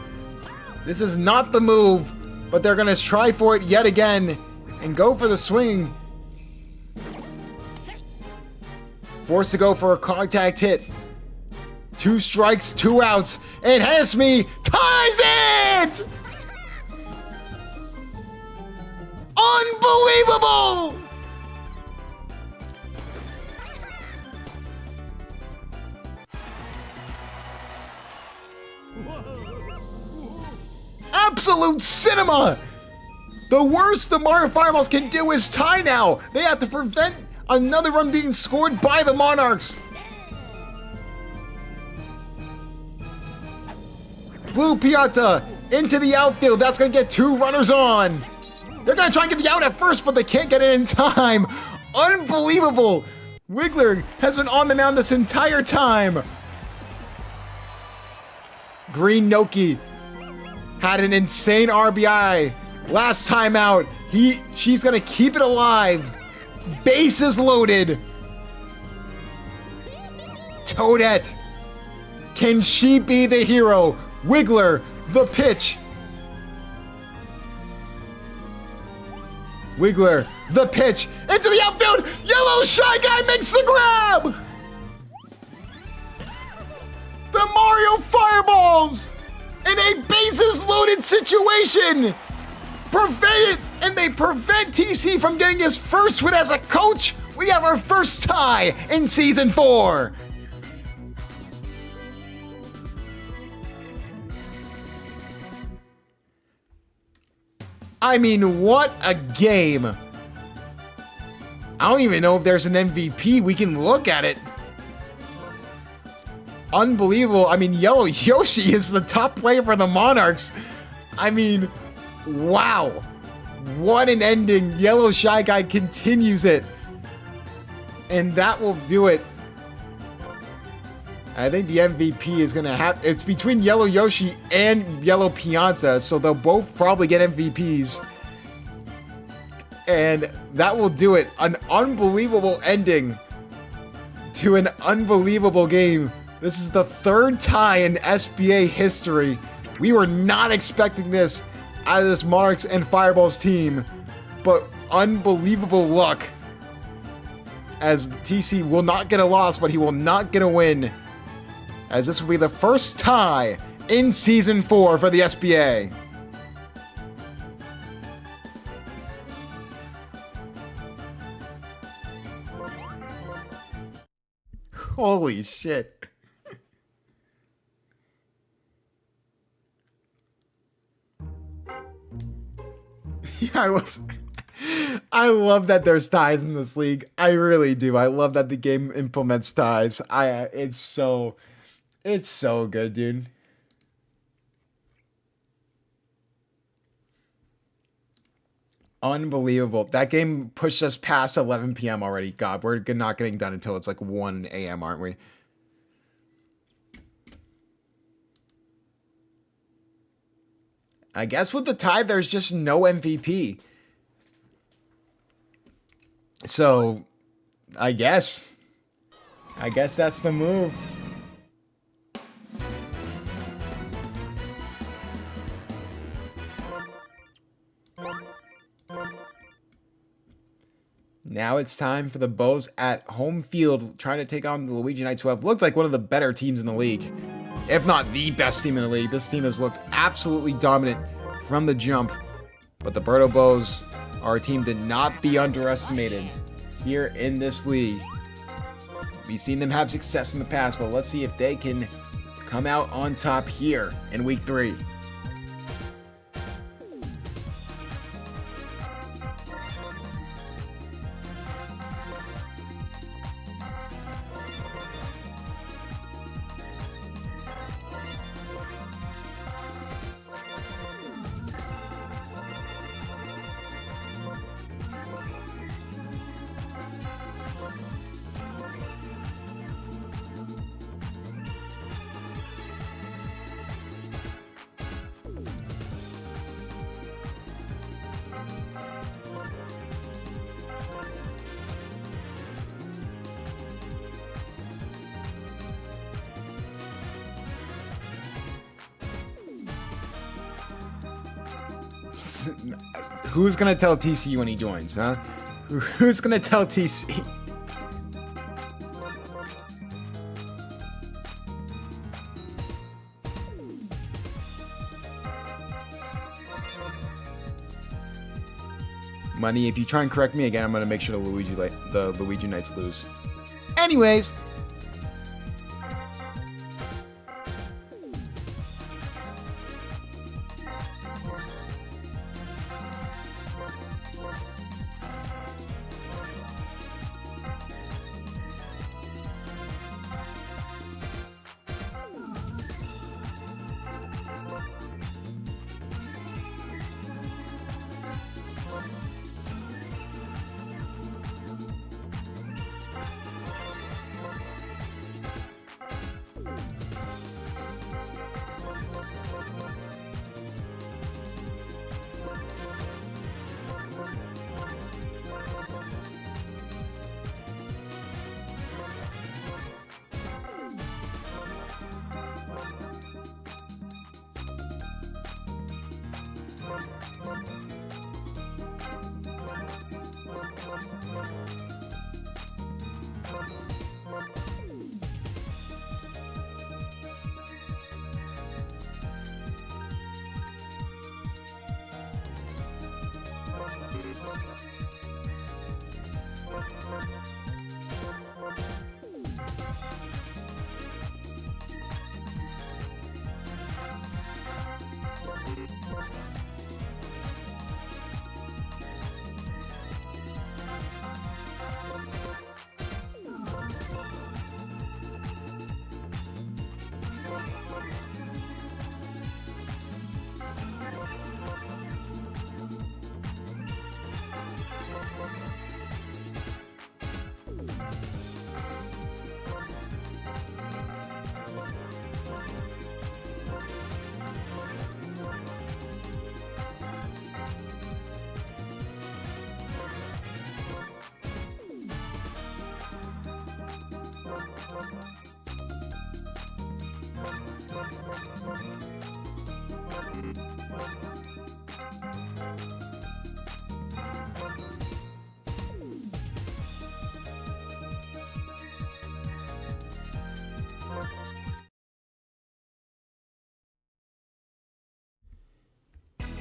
[SPEAKER 1] This is not the move, but they're going to try for it yet again and go for the swing. Forced to go for a contact hit. 2 strikes, 2 outs, and Hennesme ties it! Unbelievable! Absolute cinema! The worst the Mario Fireballs can do is tie now. They have to prevent another run being scored by the Monarchs. Blue Pianta into the outfield. That's going to get 2 runners on. They're going to try and get the out at first, but they can't get it in time. Unbelievable. Wiggler has been on the mound this entire time. Green Noki had an insane RBI last time out. She's gonna keep it alive. Bases loaded. Toadette. Can she be the hero? Wiggler, the pitch. Wiggler, the pitch. Into the outfield. Yellow Shy Guy makes the grab. The Mario Fireballs in a bases loaded situation. Prevent it, and they prevent TC from getting his first win as a coach. We have our first tie in Season 4. I mean, what a game. I don't even know if there's an MVP. We can look at it. Unbelievable. I mean, Yellow Yoshi is the top player for the Monarchs. I mean, wow. What an ending. Yellow Shy Guy continues it. And that will do it. I think the MVP is going to have... It's between Yellow Yoshi and Yellow Pianta, so they'll both probably get MVPs. And that will do it. An unbelievable ending to an unbelievable game. This is the third tie in SBA history. We were not expecting this out of this Monarchs and Fireballs team, but unbelievable luck, as TC will not get a loss, but he will not get a win, as this will be the first tie in Season 4 for the SBA. Holy shit. Yeah, I love that there's ties in this league. I really do. I love that the game implements ties. It's so good, dude. Unbelievable. That game pushed us past 11 p.m. already. God, we're not getting done until it's like 1 a.m., aren't we? I guess with the tie, there's just no MVP. So, I guess that's the move. Now it's time for the Bows at home field, trying to take on the Luigi Knights, who have looked like one of the better teams in the league. If not the best team in the league. This team has looked absolutely dominant from the jump. But the Birdo Bows are a team to not be underestimated here in this league. We've seen them have success in the past, but let's see if they can come out on top here in Week 3. Who's gonna tell TC when he joins, huh? Who's gonna tell TC? Money, if you try and correct me again, I'm gonna make sure the Luigi Knights lose. Anyways.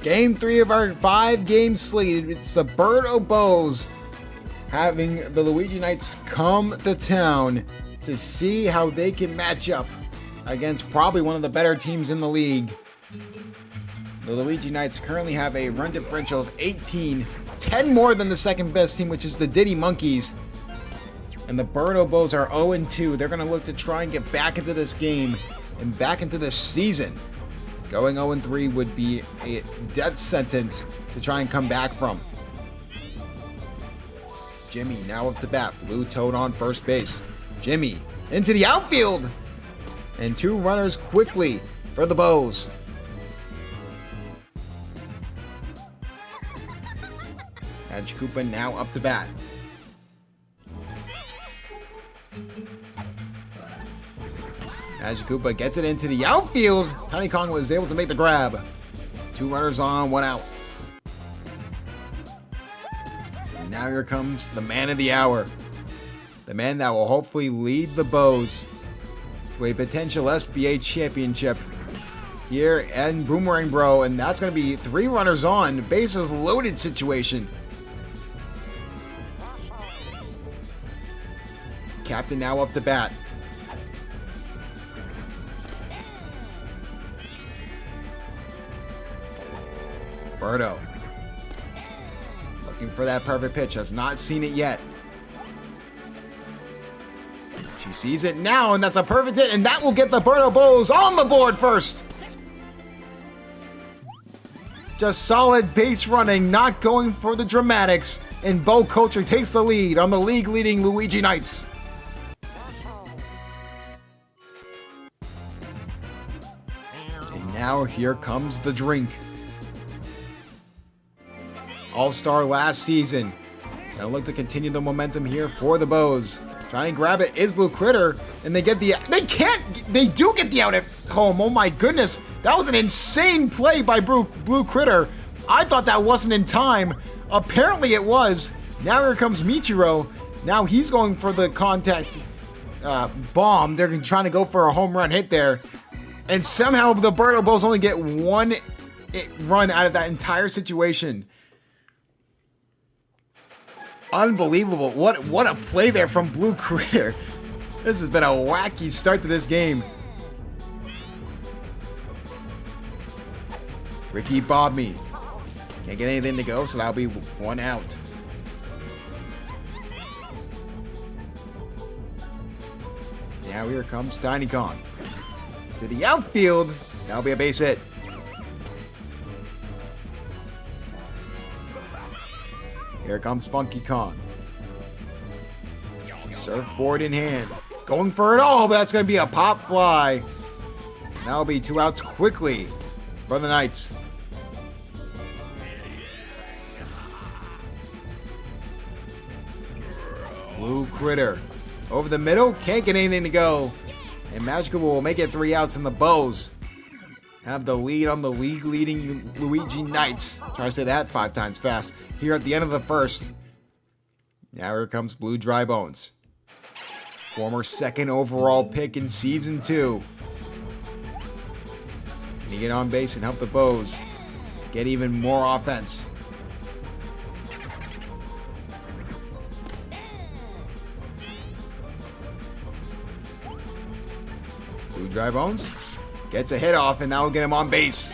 [SPEAKER 1] Game 3 of our 5-game slate. It's the Birdo Bows having the Luigi Knights come to town to see how they can match up against probably one of the better teams in the league. The Luigi Knights currently have a run differential of 18, 10 more than the second best team, which is the Diddy Monkeys. And the Birdo Bows are 0-2. They're going to look to try and get back into this game and back into this season. Going 0-3 would be a death sentence to try and come back from. Jimmy now up to bat. Blue Toad on first base. Jimmy into the outfield. And 2 runners quickly for the Bows. Koopa now up to bat. Koopa gets it into the outfield. Tiny Kong was able to make the grab. 2 runners on, 1 out. And now here comes the man of the hour. The man that will hopefully lead the Bows to a potential SBA championship here in Boomerang Bro. And that's going to be 3 runners on, bases loaded situation. Captain now up to bat. Birdo looking for that perfect pitch. Has not seen it yet. She sees it now, and that's a perfect hit, and that will get the Birdo Bows on the board first. Just solid base running, not going for the dramatics, and Bo Culture takes the lead on the league-leading Luigi Knights. And now here comes the drink. All-star last season. Gonna look to continue the momentum here for the Bows. Trying to grab it is Blue Critter, and they do get the out at home. Oh my goodness, that was an insane play by Blue Critter. I thought that wasn't in time. Apparently it was. Now here comes Michiro. Now he's going for the contact bomb. They're trying to go for a home run hit there. And somehow the Birdo Bows only get 1 run out of that entire situation. Unbelievable. What a play there from Blue Critter. This has been a wacky start to this game. Ricky Bobby. Can't get anything to go, so that'll be 1 out. Now here comes Tiny Kong. To the outfield. That'll be a base hit. Here comes Funky Kong. Surfboard in hand. Going for it all, but that's going to be a pop fly. That'll be 2 outs quickly for the Knights. Blue Critter. Over the middle. Can't get anything to go. And Magical will make it 3 outs, and the Bows have the lead on the league-leading Luigi Knights. Try to say that 5 times fast. Here at the end of the first. Now here comes Blue Dry Bones. Former 2nd overall pick in Season 2. Can he get on base and help the Bows get even more offense? Blue Dry Bones gets a hit off, and that will get him on base.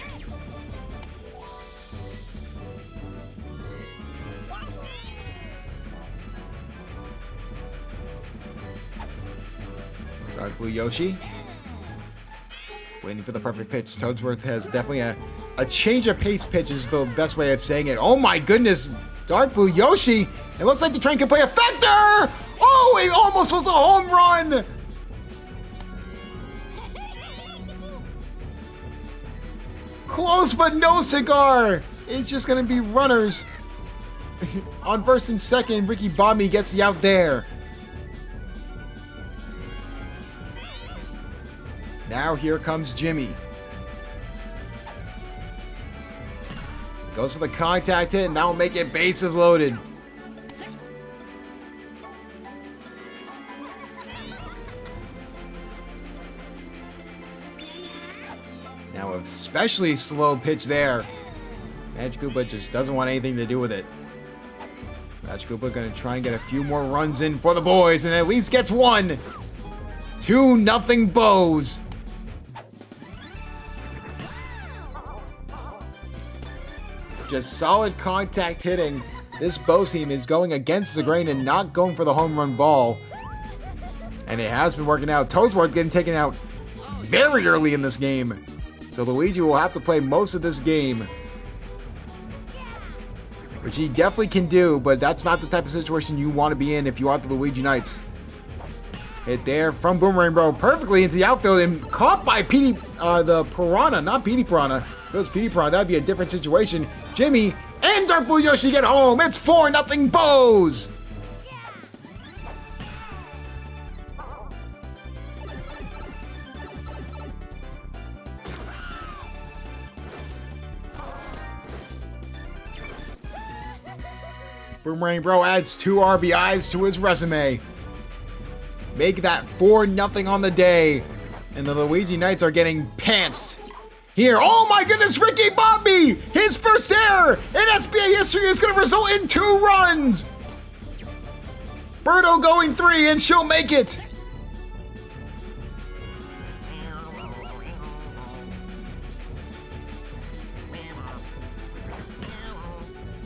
[SPEAKER 1] Dark Blue Yoshi waiting for the perfect pitch. Toadsworth has definitely a change of pace pitch is the best way of saying it. Oh my goodness, Dark Blue Yoshi. It looks like the train can play a factor. Oh, it almost was a home run. Close, but no cigar. It's just going to be runners on first and second. Ricky Bobby gets the out there. now here comes Jimmy. Goes for the contact hit, and that will make it bases loaded. Now, especially slow pitch there. Magic Koopa just doesn't want anything to do with it. Magic Koopa going to try and get a few more runs in for the boys, and at least gets one. 2-0 Bows. Just solid contact hitting. This Bows team is going against the grain and not going for the home run ball. And it has been working out. Toadsworth getting taken out very early in this game. So Luigi will have to play most of this game. Which he definitely can do, but that's not the type of situation you want to be in if you are the Luigi Knights. Hit there from Boomerang Bro perfectly into the outfield and caught by the Piranha, not Petey Piranha. If it was Petey Piranha, that'd be a different situation. Jimmy and Dark Blue Yoshi get home. It's 4-0 Bows. Boomerang Bro adds 2 RBIs to his resume. Make that 4-0 on the day. And the Luigi Knights are getting pantsed. Here, oh my goodness, Ricky Bobby! His first error in SBA history is going to result in 2 runs! Birdo going 3 and she'll make it!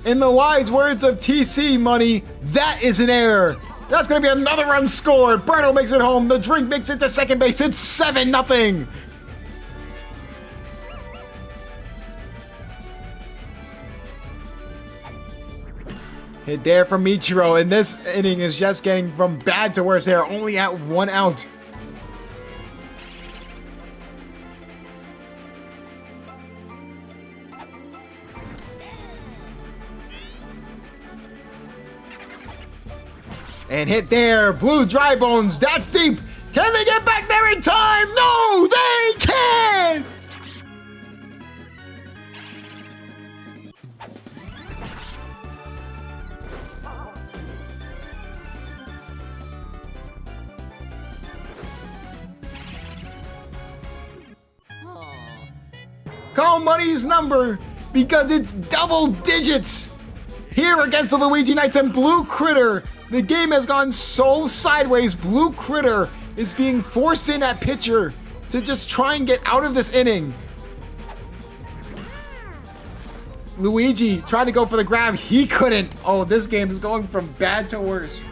[SPEAKER 1] In the wise words of TC Money, that is an error. That's going to be another run scored. Birdo makes it home. The Drink makes it to second base. It's 7-0. Hit there from Michiro, and this inning is just getting from bad to worse. They are only at 1 out. And hit there, Blue Dry Bones, that's deep. Can they get back there in time? No, they can't! Call Money's number because it's double digits. Here against the Luigi Knights and Blue Critter. The game has gone so sideways. Blue Critter is being forced in at pitcher to just try and get out of this inning. Luigi tried to go for the grab. He couldn't. Oh, this game is going from bad to worse.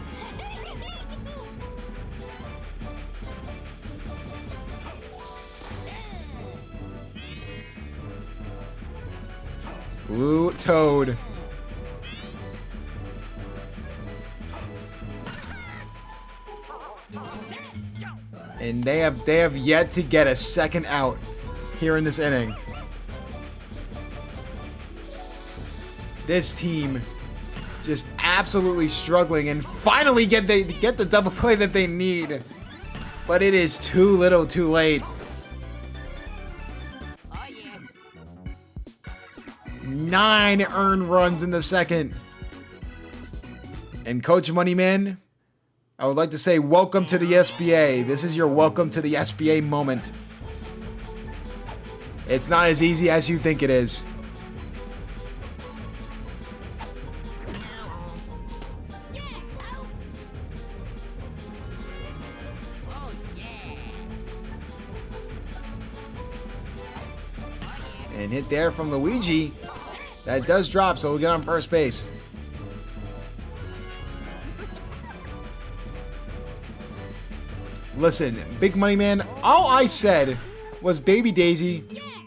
[SPEAKER 1] Blue Toad. And they have yet to get a second out here in this inning. This team just absolutely struggling and finally get the double play that they need. But it is too little too late. 9 earned runs in the second. And Coach Moneyman, I would like to say welcome to the SBA. This is your welcome to the SBA moment. It's not as easy as you think it is. And hit there from Luigi. That does drop, so we'll get on first base. Listen, Big Money Man, all I said was Baby Daisy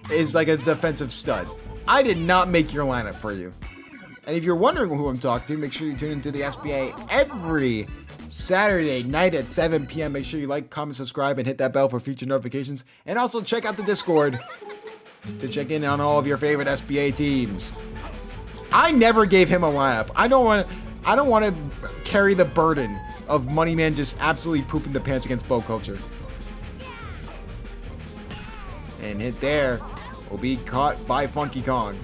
[SPEAKER 1] is like a defensive stud. I did not make your lineup for you. And if you're wondering who I'm talking to, make sure you tune into the SBA every Saturday night at 7 p.m. Make sure you like, comment, subscribe, and hit that bell for future notifications. And also check out the Discord to check in on all of your favorite SBA teams. I never gave him a lineup. I don't want to carry the burden of Moneyman just absolutely pooping the pants against Bow Culture. And hit there will be caught by Funky Kong.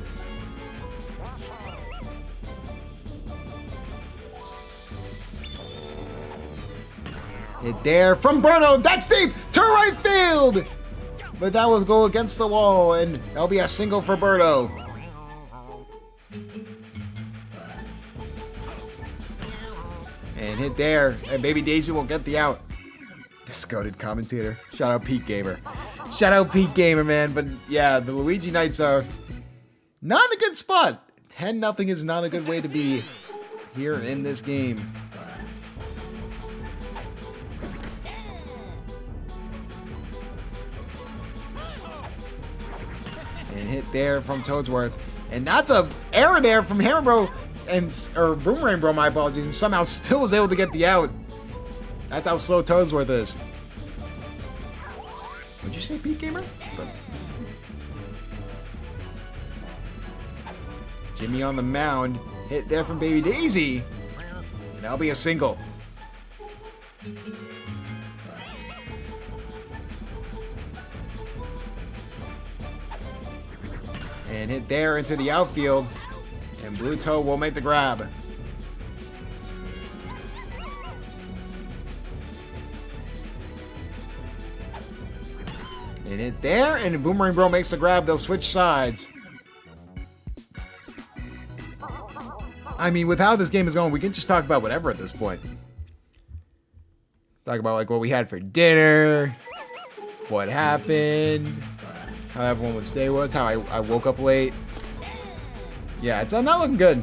[SPEAKER 1] Hit there from Bruno. That's deep to right field. But that was go against the wall, and that'll be a single for Birdo. And hit there, and Baby Daisy will get the out. Scouted commentator. Shout out Pete Gamer. Shout out Pete Gamer, man. But yeah, the Luigi Knights are not in a good spot. 10-0 is not a good way to be here in this game. And hit there from Toadsworth. And that's a error there from Hammer Bro or Boomerang Bro, my apologies. And somehow still was able to get the out. That's how slow Toadsworth is. Would you say Pete Gamer? Jimmy on the mound. Hit there from Baby Daisy. And that'll be a single. And hit there into the outfield. And Blue Toe will make the grab. And hit there, and Boomerang Bro makes the grab. They'll switch sides. I mean, with how this game is going, we can just talk about whatever at this point. Talk about like what we had for dinner, what happened, how everyone's day was, how I woke up late. Yeah, it's not looking good.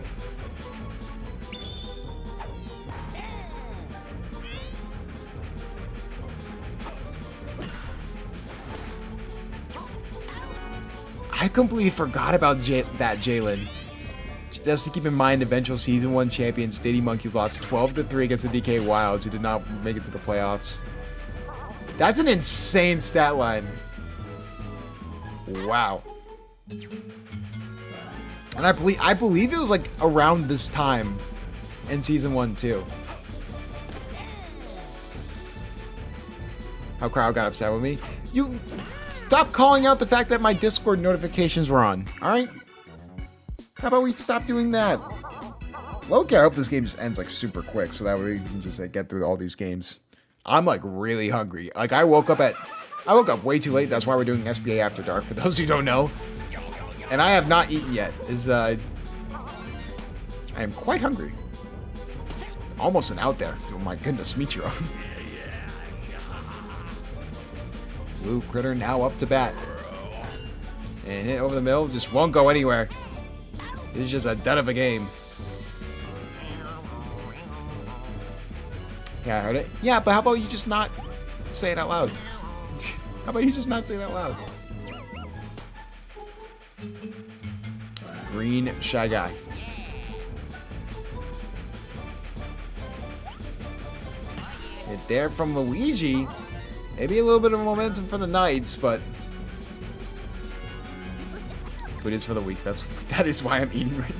[SPEAKER 1] I completely forgot about that Jalen. Just to keep in mind, eventual Season 1 champions, Diddy Monkey lost 12-3 against the DK Wilds, who did not make it to the playoffs. That's an insane stat line. Wow. And I believe it was like around this time in Season 1 too. How Crowd got upset with me. You stop calling out the fact that my Discord notifications were on, alright? How about we stop doing that? Okay, I hope this game just ends like super quick so that way we can just like get through all these games. I'm like really hungry. Like I woke up way too late. That's why we're doing SBA After Dark, for those who don't know. And I have not eaten yet. I am quite hungry. Almost an out there. Oh my goodness, Michiro. Blue Critter now up to bat. And hit over the middle, just won't go anywhere. It's just a dud of a game. Yeah, I heard it. Yeah, but how about you just not say it out loud? How about you just not say it out loud? Green Shy Guy. Hit there from Luigi. Maybe a little bit of momentum for the Knights, but food is for the weak. That is why I'm eating right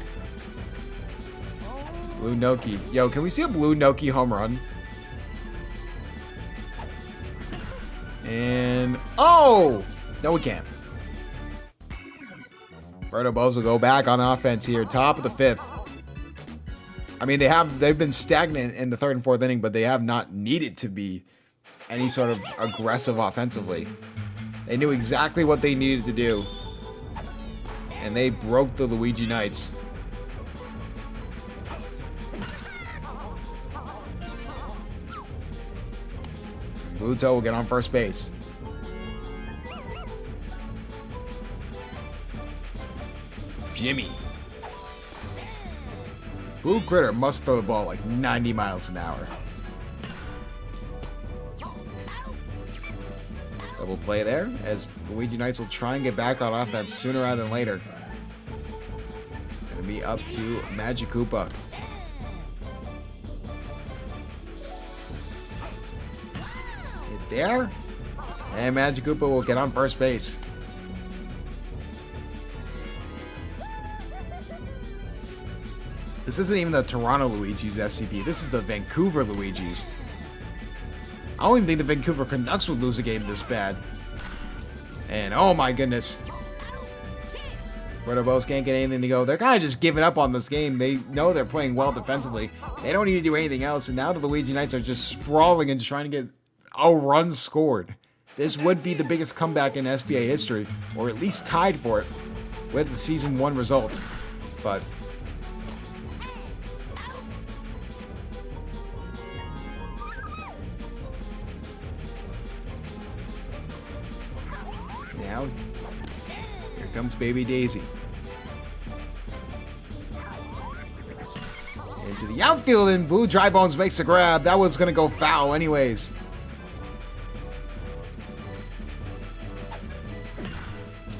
[SPEAKER 1] now. Blue Noki. Yo, can we see a Blue Noki home run? And oh! No, we can't. Birdo Bows will go back on offense here, top of the 5th. I mean, they've been stagnant in the 3rd and 4th inning, but they have not needed to be any sort of aggressive offensively. They knew exactly what they needed to do. And they broke the Luigi Knights. Blue Toe will get on first base. Jimmy. Blue Critter must throw the ball like 90 miles an hour. Double play there as Luigi Knights will try and get back on offense sooner rather than later. It's going to be up to Magic Koopa. Hit there. And Magic Koopa will get on first base. This isn't even the Toronto Luigi's SCP. This is the Vancouver Luigi's. I don't even think the Vancouver Canucks would lose a game this bad. And oh my goodness. Brother Bows can't get anything to go. They're kind of just giving up on this game. They know they're playing well defensively. They don't need to do anything else. And now the Luigi Knights are just sprawling and just trying to get a run scored. This would be the biggest comeback in SBA history, or at least tied for it with the Season 1 result. But now, here comes Baby Daisy. Into the outfield, and Blue Dry Bones makes a grab. That was going to go foul anyways.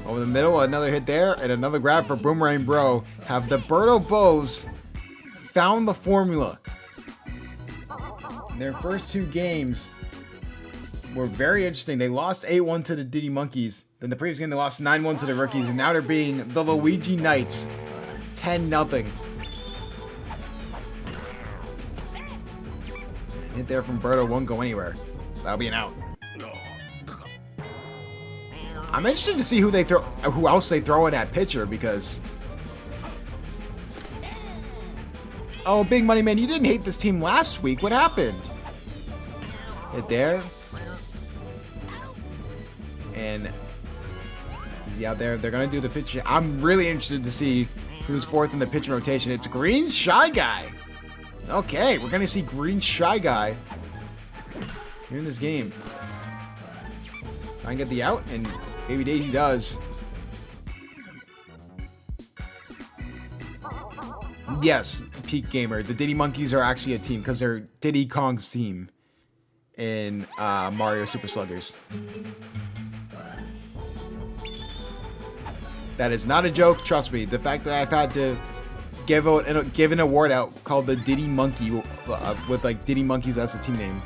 [SPEAKER 1] Over the middle, another hit there, and another grab for Boomerang Bro. Have the Birdo Bows found the formula? Their first two games were very interesting. They lost 8-1 to the Diddy Monkeys. Then the previous game, they lost 9-1 to the Rookies. And now they're beating the Luigi Knights 10-0. Hit there from Birdo won't go anywhere. So that'll be an out. I'm interested to see who else they throw in that pitcher, because oh, Big Money Man, you didn't hate this team last week. What happened? Hit there. And is he out there? They're gonna do the pitch. I'm really interested to see who's fourth in the pitching rotation. It's Green Shy Guy. Okay, we're gonna see Green Shy Guy here in this game. Try and get the out, and Baby Daisy does. Yes, Peak Gamer. The Diddy Monkeys are actually a team because they're Diddy Kong's team in Mario Super Sluggers. That is not a joke. Trust me. The fact that I've had to give an award out called the Diddy Monkey with like Diddy Monkeys as the team name.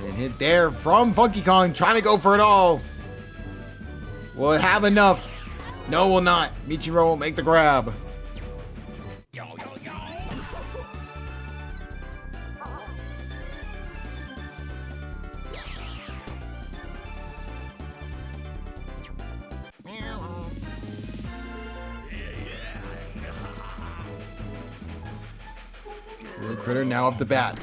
[SPEAKER 1] And hit there from Funky Kong, trying to go for it all. Will it have enough? No, will not. Michiro will make the grab. Blue Critter now up the bat.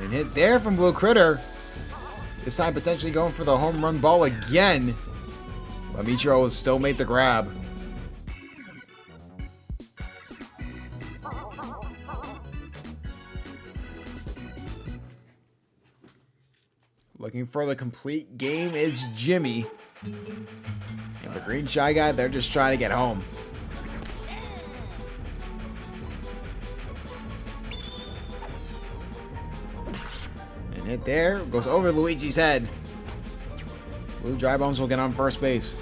[SPEAKER 1] And hit there from Blue Critter. This time potentially going for the home run ball again. But Michiro has still made the grab. Looking for the complete game is Jimmy. And the Green Shy Guy, they're just trying to get home. And hit there, goes over Luigi's head. Blue Dry Bones will get on first base.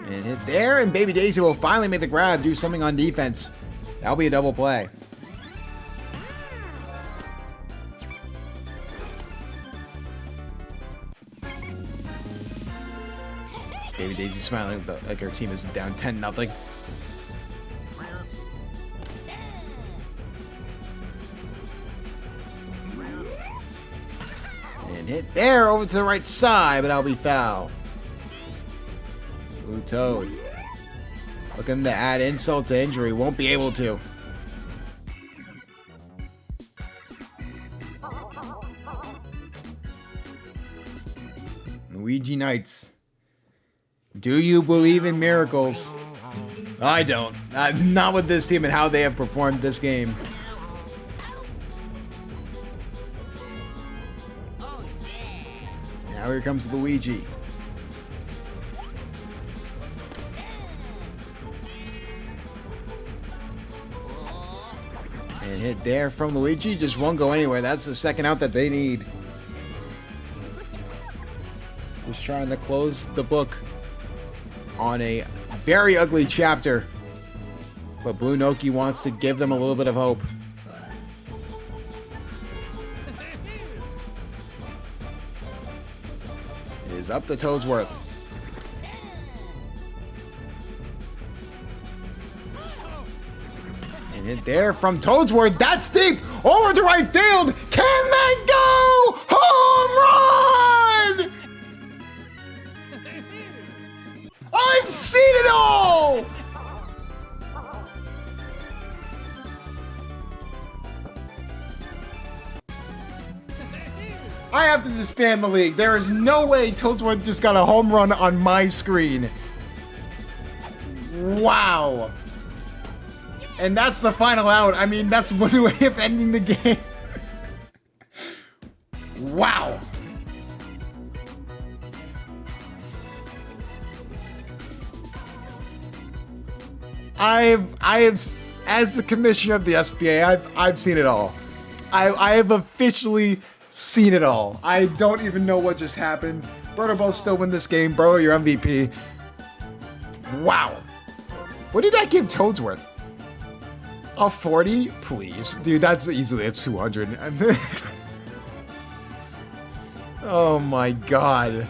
[SPEAKER 1] And hit there, and Baby Daisy will finally make the grab, do something on defense. That'll be a double play. Baby Daisy smiling like her team is down 10-0. And hit there over to the right side, but that'll be foul. Blue Toad looking to add insult to injury, won't be able to. Luigi Knights. Do you believe in miracles? I don't. Not with this team and how they have performed this game. Now here comes Luigi. And hit there from Luigi. Just won't go anywhere. That's the second out that they need. Just trying to close the book on a very ugly chapter. But Blue Noki wants to give them a little bit of hope. It is up to Toadsworth. And hit there from Toadsworth. That's deep. Over to right field. Can they go? Home run! I've seen it all! I have to disband the league. There is no way Toadsworth just got a home run on my screen. Wow. And that's the final out. I mean, that's one way of ending the game. Wow. I have, as the commissioner of the SBA, I've seen it all. I have officially seen it all. I don't even know what just happened. Birdo Bowls still win this game. Bro, you're MVP. Wow. What did that give Toadsworth? A 40? Please. Dude, that's easily a 200. Oh my god.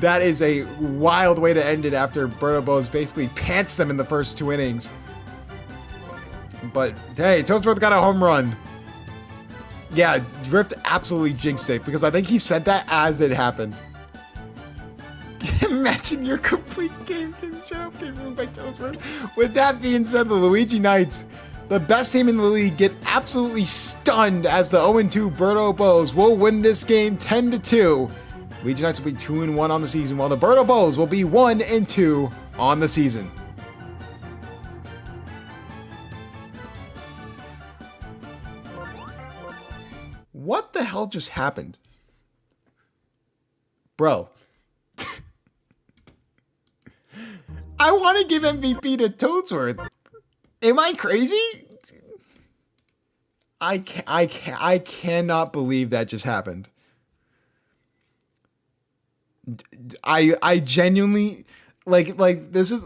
[SPEAKER 1] That is a wild way to end it after Birdo Bowls basically pants them in the first 2 innings. But hey, Toadsworth got a home run. Yeah, Drift absolutely jinxed it because I think he said that as it happened. Imagine your complete game getting ruined by Toadsworth. With that being said, the Luigi Knights, the best team in the league, get absolutely stunned as the 0-2 Birdo Bowls will win this game 10-2. Luigi Knights will be 2-1 on the season, while the Birdo Bowls will be 1-2 on the season. What the hell just happened? Bro. I want to give MVP to Toadsworth. Am I crazy? I cannot believe that just happened. I genuinely like this is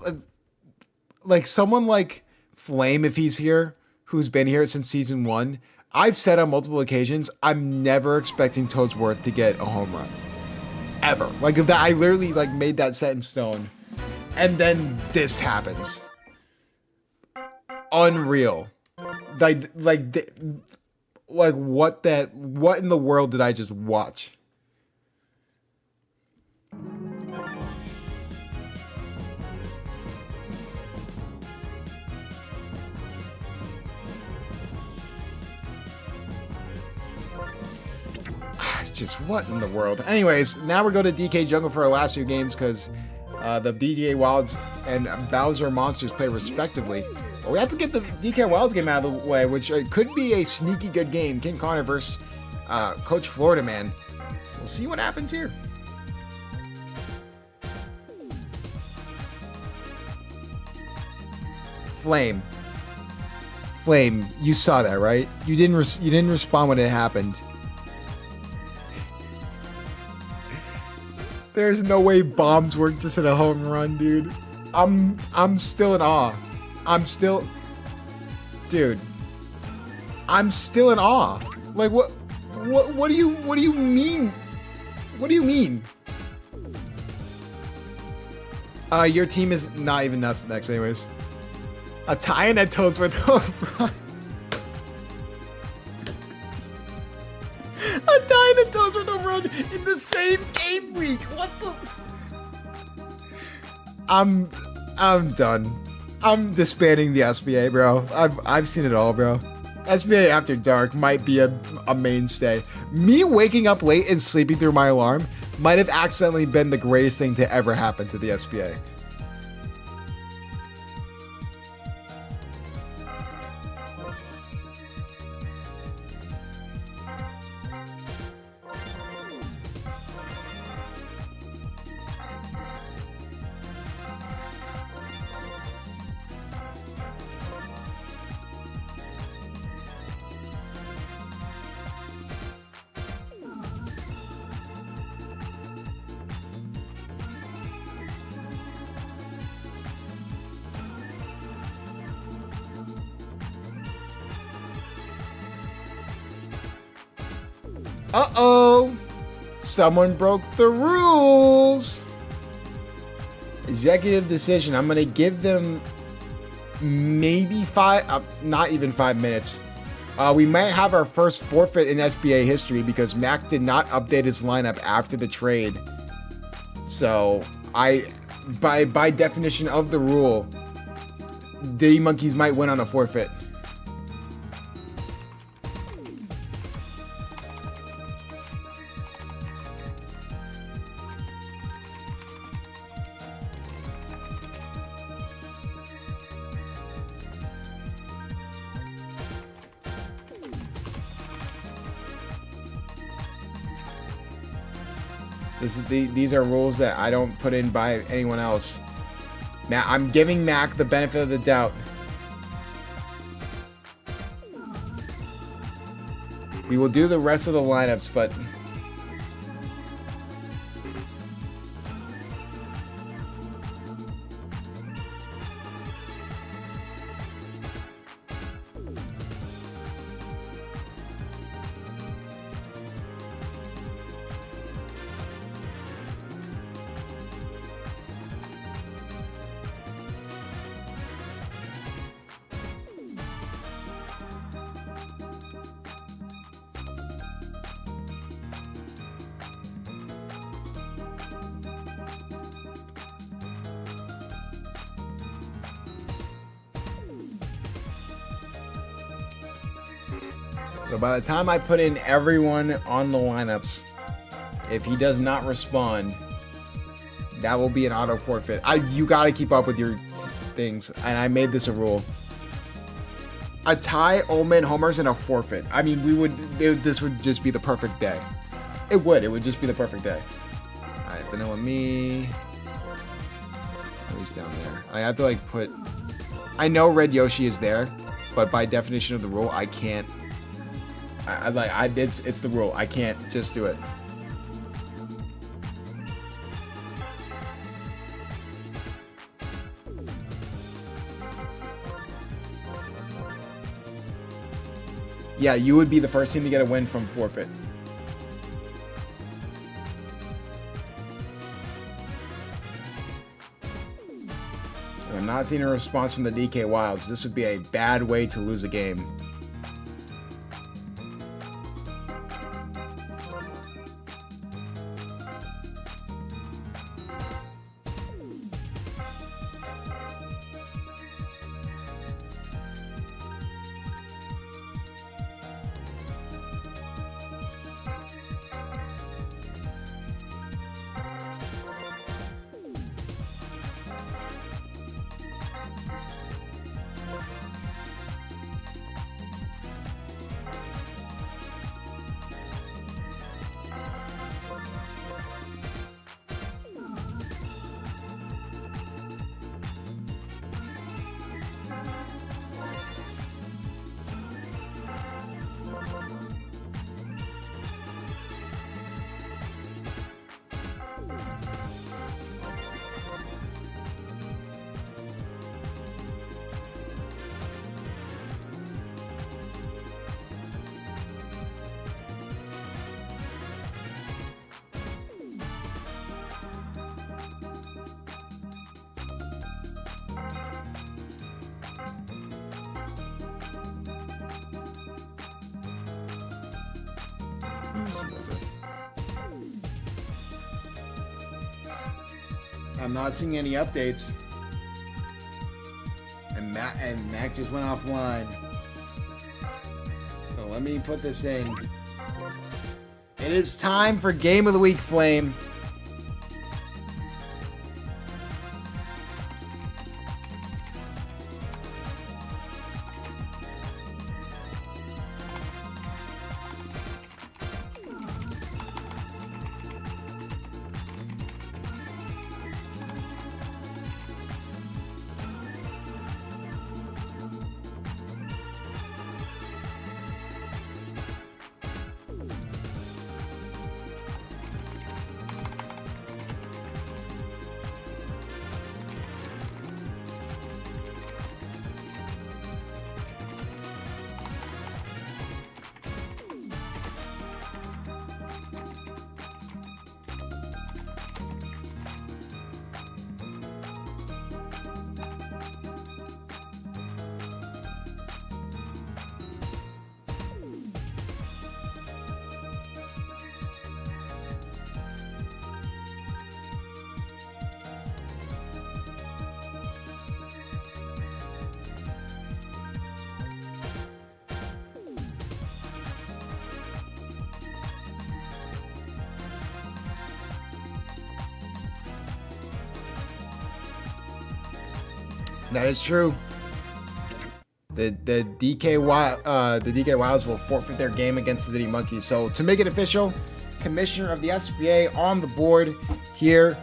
[SPEAKER 1] like someone like Flame, if he's here, who's been here since season 1. I've said on multiple occasions, I'm never expecting Toadsworth to get a home run. Ever. Like, if that, I literally like made that set in stone. And then this happens. Unreal. Like what in the world did I just watch? Just what in the world? Anyways, now we're going to DK Jungle for our last 2 games because the DK Wilds and Bowser Monsters play respectively. But we have to get the DK Wilds game out of the way, which could be a sneaky good game. King Connor versus Coach Florida Man. We'll see what happens here. Flame, you saw that, right? You didn't respond when it happened. There's no way bombs work just at a home run, dude. I'm still in awe. I'm still in awe. Like what do you mean? What do you mean? Your team is not even up next anyways. A tie-in at Toadsworth home run. A tie-in at Toadsworth home run in the same game week. What the? I'm done. I'm disbanding the SBA, bro. I've seen it all, bro. SBA After Dark might be a mainstay. Me waking up late and sleeping through my alarm might have accidentally been the greatest thing to ever happen to the SBA. Uh-oh. Someone broke the rules. Executive decision. I'm going to give them maybe not even 5 minutes. We might have our first forfeit in SBA history because Mac did not update his lineup after the trade. So, by definition of the rule, the Monkeys might win on a forfeit. These are rules that I don't put in by anyone else. Now I'm giving Mac the benefit of the doubt. We will do the rest of the lineups, but so by the time I put in everyone on the lineups, if he does not respond, that will be an auto forfeit. You gotta keep up with your things, and I made this a rule. A tie, Omen, homers, and a forfeit. I mean, this would just be the perfect day. It would just be the perfect day. Alright, Vanilla Me. At least down there. I have to like put... I know Red Yoshi is there, but by definition of the rule, I can't... it's the rule. I can't just do it. Yeah, you would be the first team to get a win from forfeit. And I'm not seeing a response from the DK Wilds. This would be a bad way to lose a game. I'm not seeing any updates. And Mac just went offline. So let me put this in. It is time for Game of the Week, Flame. That is true. The DK Wilds will forfeit their game against the Diddy Monkeys. So to make it official, Commissioner of the SBA on the board here,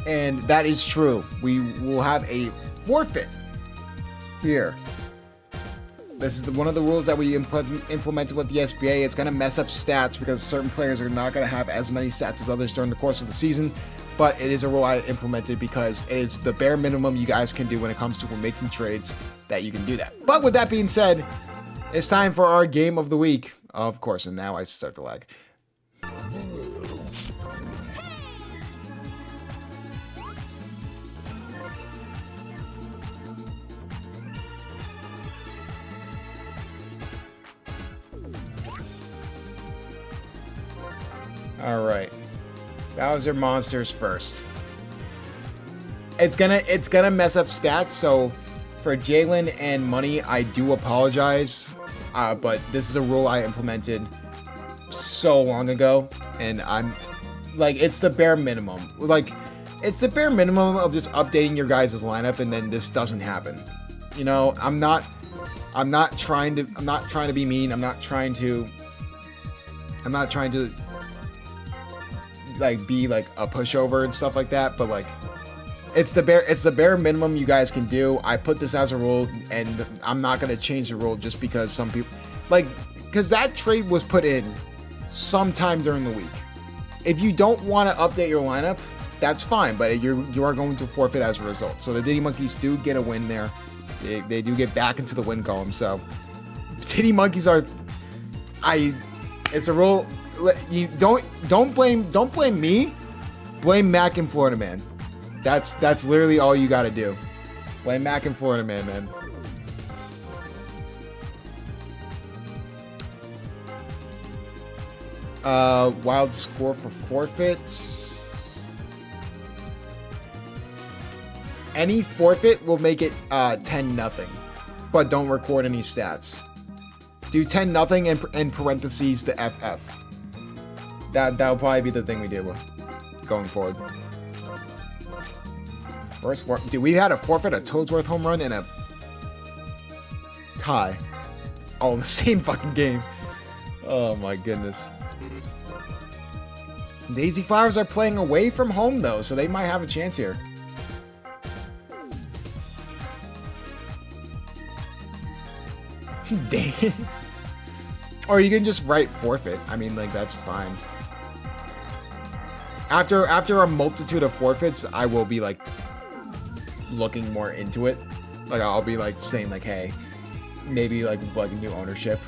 [SPEAKER 1] and that is true. We will have a forfeit here. This is one of the rules that we implemented with the SBA. It's going to mess up stats because certain players are not going to have as many stats as others during the course of the season. But it is a rule I implemented because it is the bare minimum you guys can do when it comes to making trades that you can do that. But with that being said, it's time for our game of the week. Of course, and now I start to lag. All right, Bowser Monsters first. It's gonna mess up stats. So for Jalen and Money, I do apologize, but this is a rule I implemented so long ago, and I'm like, it's the bare minimum. Like, it's the bare minimum of just updating your guys' lineup, and then this doesn't happen. You know, I'm not trying to be mean. I'm not trying to like be like a pushover and stuff like that, but like it's the bare minimum you guys can do. I put this as a rule, and I'm not going to change the rule just because some people because that trade was put in sometime during the week. If you don't want to update your lineup, that's fine, but you are going to forfeit as a result. So the Diddy Monkeys do get a win there. They do get back into the win column. So Diddy Monkeys it's a rule. You don't blame me. Blame Mac and Florida Man. That's literally all you got to do. Blame Mac and Florida Man. Wild score for forfeits. Any forfeit will make it 10-0, but don't record any stats. Do 10-0 in parentheses the FF. That'll probably be the thing we do going forward. First dude, we had a forfeit, a Toadsworth home run, and a tie. All in the same fucking game. Oh my goodness. Daisy Flowers are playing away from home though, so they might have a chance here. Damn. Or you can just write forfeit. I mean, like, that's fine. After a multitude of forfeits, I will be like looking more into it. Like, I'll be like saying like, hey, maybe like new ownership,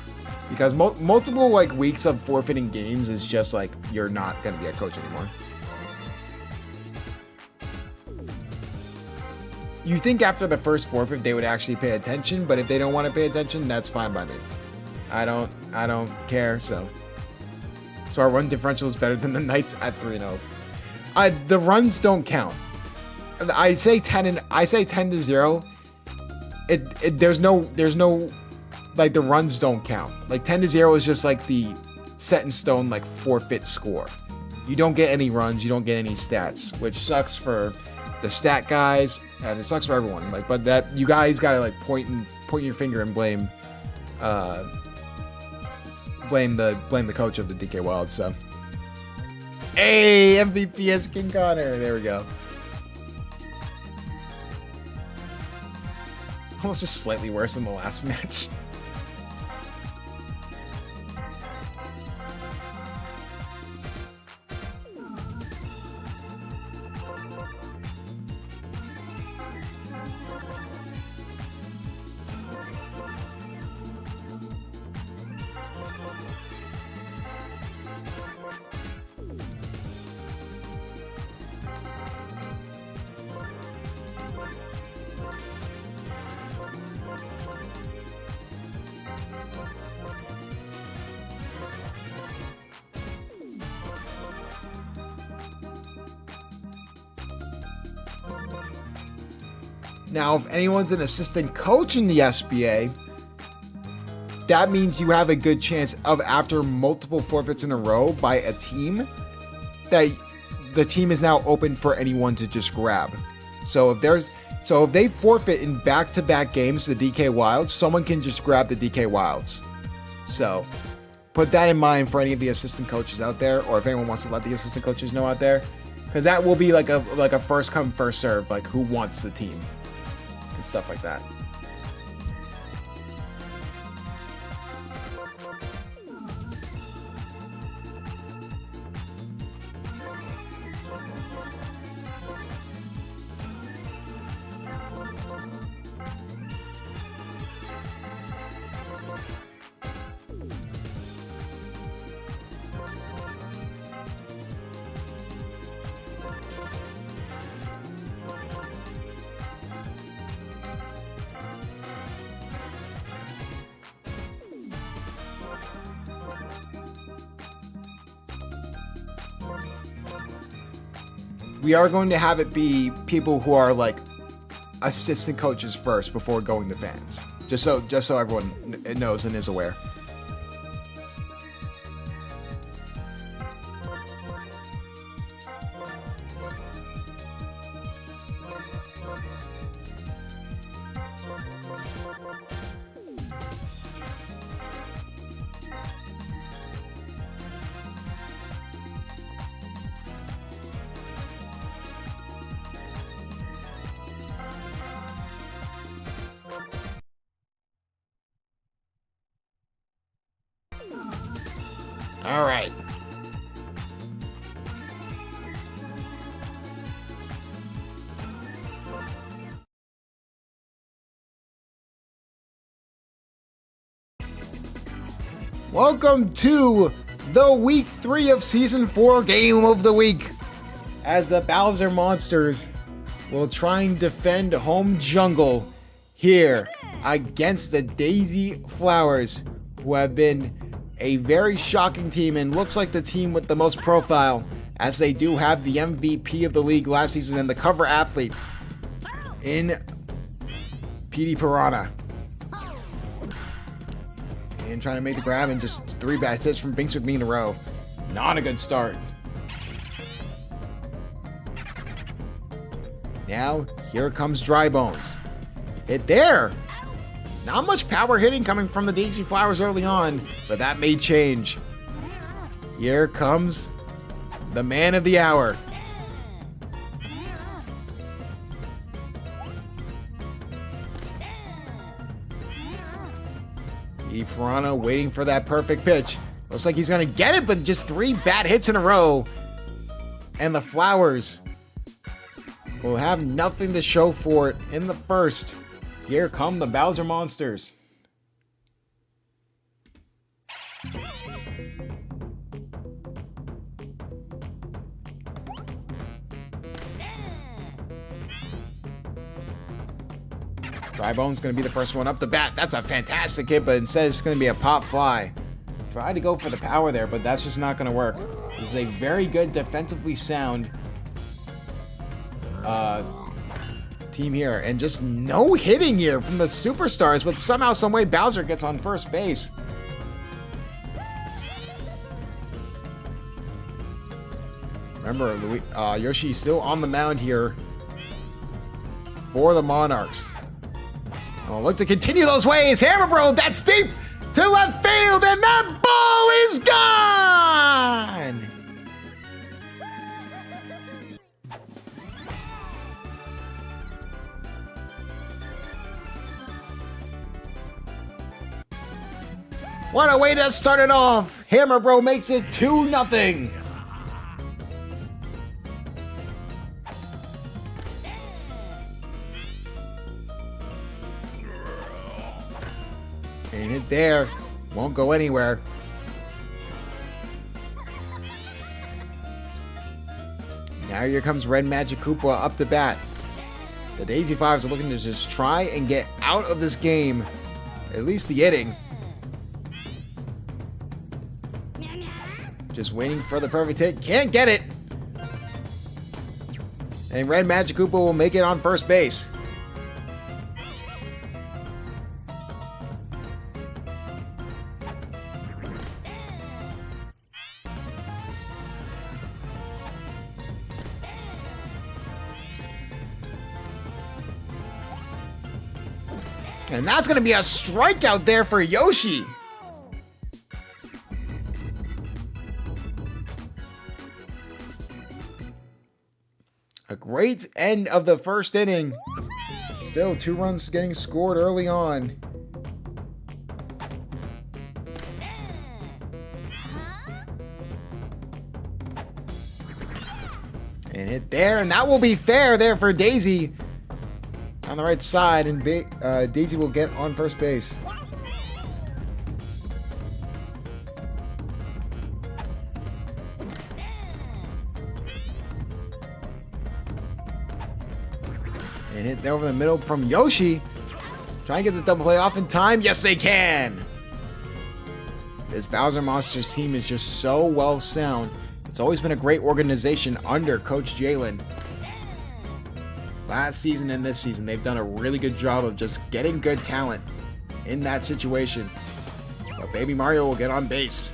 [SPEAKER 1] because multiple like weeks of forfeiting games is just like, you're not gonna be a coach anymore. You think after the first forfeit they would actually pay attention, but if they don't want to pay attention, that's fine by me. I don't care. So our run differential is better than the Knights at 3-0. The runs don't count. I say 10-0. There's no like, the runs don't count. Like 10-0 is just like the set in stone like forfeit score. You don't get any runs, you don't get any stats, which sucks for the stat guys, and it sucks for everyone. Like, but that you guys gotta like point your finger and blame the coach of the DK Wild. So, hey, MVP is King Connor. There we go. Almost just slightly worse than the last match. Now, if anyone's an assistant coach in the SBA, that means you have a good chance of, after multiple forfeits in a row by a team, that the team is now open for anyone to just grab. So if So if they forfeit in back-to-back games the DK Wilds, someone can just grab the DK Wilds. So put that in mind for any of the assistant coaches out there, or if anyone wants to let the assistant coaches know out there, because that will be like a first come first serve, like who wants the team and stuff like that. We are going to have it be people who are like assistant coaches first before going to fans. Just so everyone knows and is aware. All right. Welcome to the week 3 of season 4 game of the week, as the Bowser Monsters will try and defend home jungle here against the Daisy Flowers, who have been a very shocking team and looks like the team with the most profile, as they do have the MVP of the league last season and the cover athlete in PD Piranha. And trying to make the grab, and just 3 bad hits from Binks with me in a row. Not a good start. Now, here comes Dry Bones. Hit there! Not much power hitting coming from the Daisy Flowers early on, but that may change. Here comes the man of the hour. Piranha waiting for that perfect pitch. Looks like he's going to get it, but just 3 bad hits in a row. And the Flowers will have nothing to show for it in the first. Here come the Bowser Monsters. Drybone's going to be the first one up the bat. That's a fantastic hit, but instead it's going to be a pop fly. Tried to go for the power there, but that's just not going to work. This is a very good defensively sound team here, and just no hitting here from the superstars, but somehow, some way, Bowser gets on first base. Remember, Yoshi's still on the mound here for the Monarchs. Well, look to continue those ways. Hammer Bro, that's deep to left field, and that ball is gone! What a way to start it off! Hammer Bro makes it 2-0. Ain't it there? Won't go anywhere. Now here comes Red Magic Koopa up to bat. The Daisy Fives are looking to just try and get out of this game. At least the inning. Just waiting for the perfect hit. Can't get it. And Red Magic Koopa will make it on first base. And that's going to be a strikeout there for Yoshi. A great end of the first inning. Still 2 runs getting scored early on. And hit there, and that will be fair there for Daisy on the right side, and Daisy will get on first base. And hit there over the middle from Yoshi. Try and get the double play off in time. Yes, they can. This Bowser Monsters team is just so well sound. It's always been a great organization under Coach Jalen. Last season and this season, they've done a really good job of just getting good talent in that situation. But Baby Mario will get on base.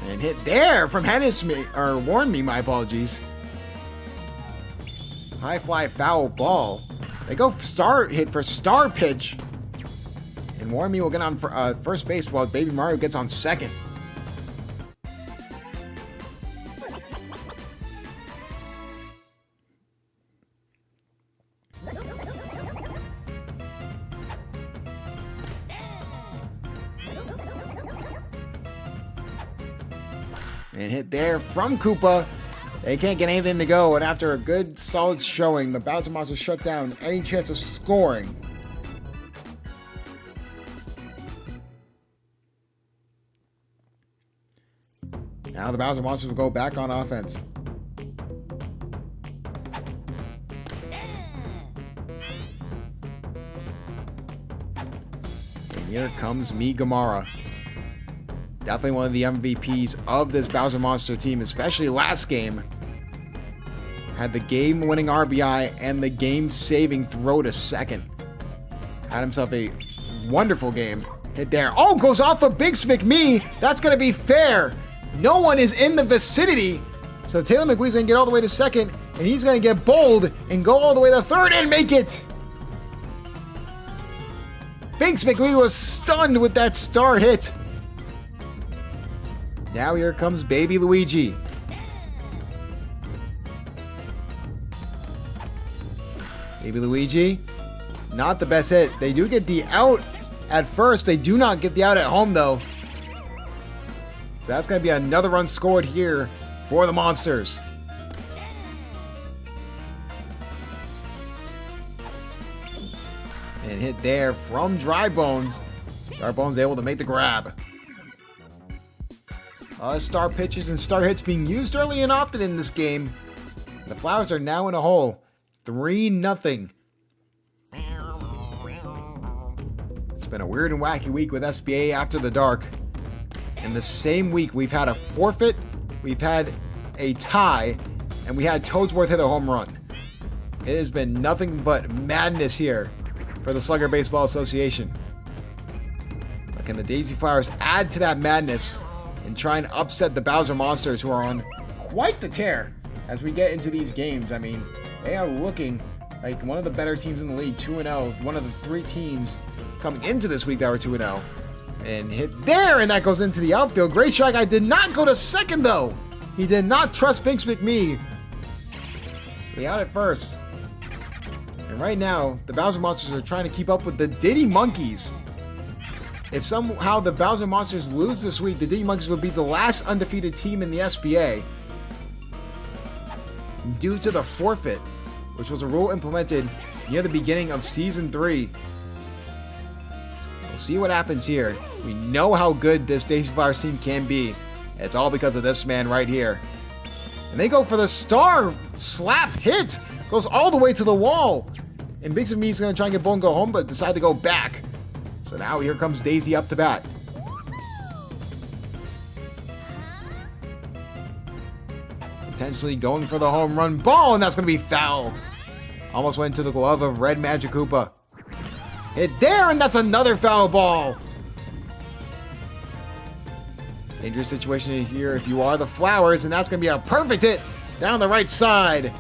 [SPEAKER 1] And hit there from Warn Me, my apologies. High fly foul ball. They go hit for star pitch. And Warn Me will get on first base while Baby Mario gets on second. And hit there from Koopa. They can't get anything to go, and after a good, solid showing, the Bowser Monsters shut down any chance of scoring. Now the Bowser Monsters will go back on offense. And here comes Gamara. Definitely one of the MVPs of this Bowser Monster team, especially last game. Had the game-winning RBI and the game-saving throw to second. Had himself a wonderful game. Hit there. Oh, goes off of Big McMee. That's going to be fair. No one is in the vicinity. So Taylor McWee's going to get all the way to second, and he's going to get bold and go all the way to third and make it. Binks McWee was stunned with that star hit. Now here comes Baby Luigi. Baby Luigi, not the best hit. They do get the out at first. They do not get the out at home, though. So that's going to be another run scored here for the Monsters. And hit there from Dry Bones. Dry Bones able to make the grab. Star pitches and star hits being used early and often in this game. The Flowers are now in a hole. 3-0. It's been a weird and wacky week with SBA After the Dark. In the same week, we've had a forfeit, we've had a tie, and we had Toadsworth hit a home run. It has been nothing but madness here for the Slugger Baseball Association. But can the Daisy Flowers add to that madness and try and upset the Bowser Monsters, who are on quite the tear as we get into these games? I mean, they are looking like one of the better teams in the league, 2-0. One of the 3 teams coming into this week that were 2-0. And hit there, and that goes into the outfield. Great strike. I did not go to second, though. He did not trust Binks McMee. They out at first. And right now, the Bowser Monsters are trying to keep up with the Diddy Monkeys. If somehow the Bowser Monsters lose this week, the Diddy Monkeys would be the last undefeated team in the SBA. Due to the forfeit, which was a rule implemented near the beginning of Season 3. We'll see what happens here. We know how good this Daisy Flowers team can be. It's all because of this man right here. And they go for the star slap hit. Goes all the way to the wall. And Big Me's going to try and get Bo and go home, but decide to go back. So now here comes Daisy up to bat. Potentially going for the home run ball, and that's going to be foul. Almost went into the glove of Red Magic Koopa. Hit there, and that's another foul ball. Dangerous situation here if you are the Flowers, and that's going to be a perfect hit down the right side.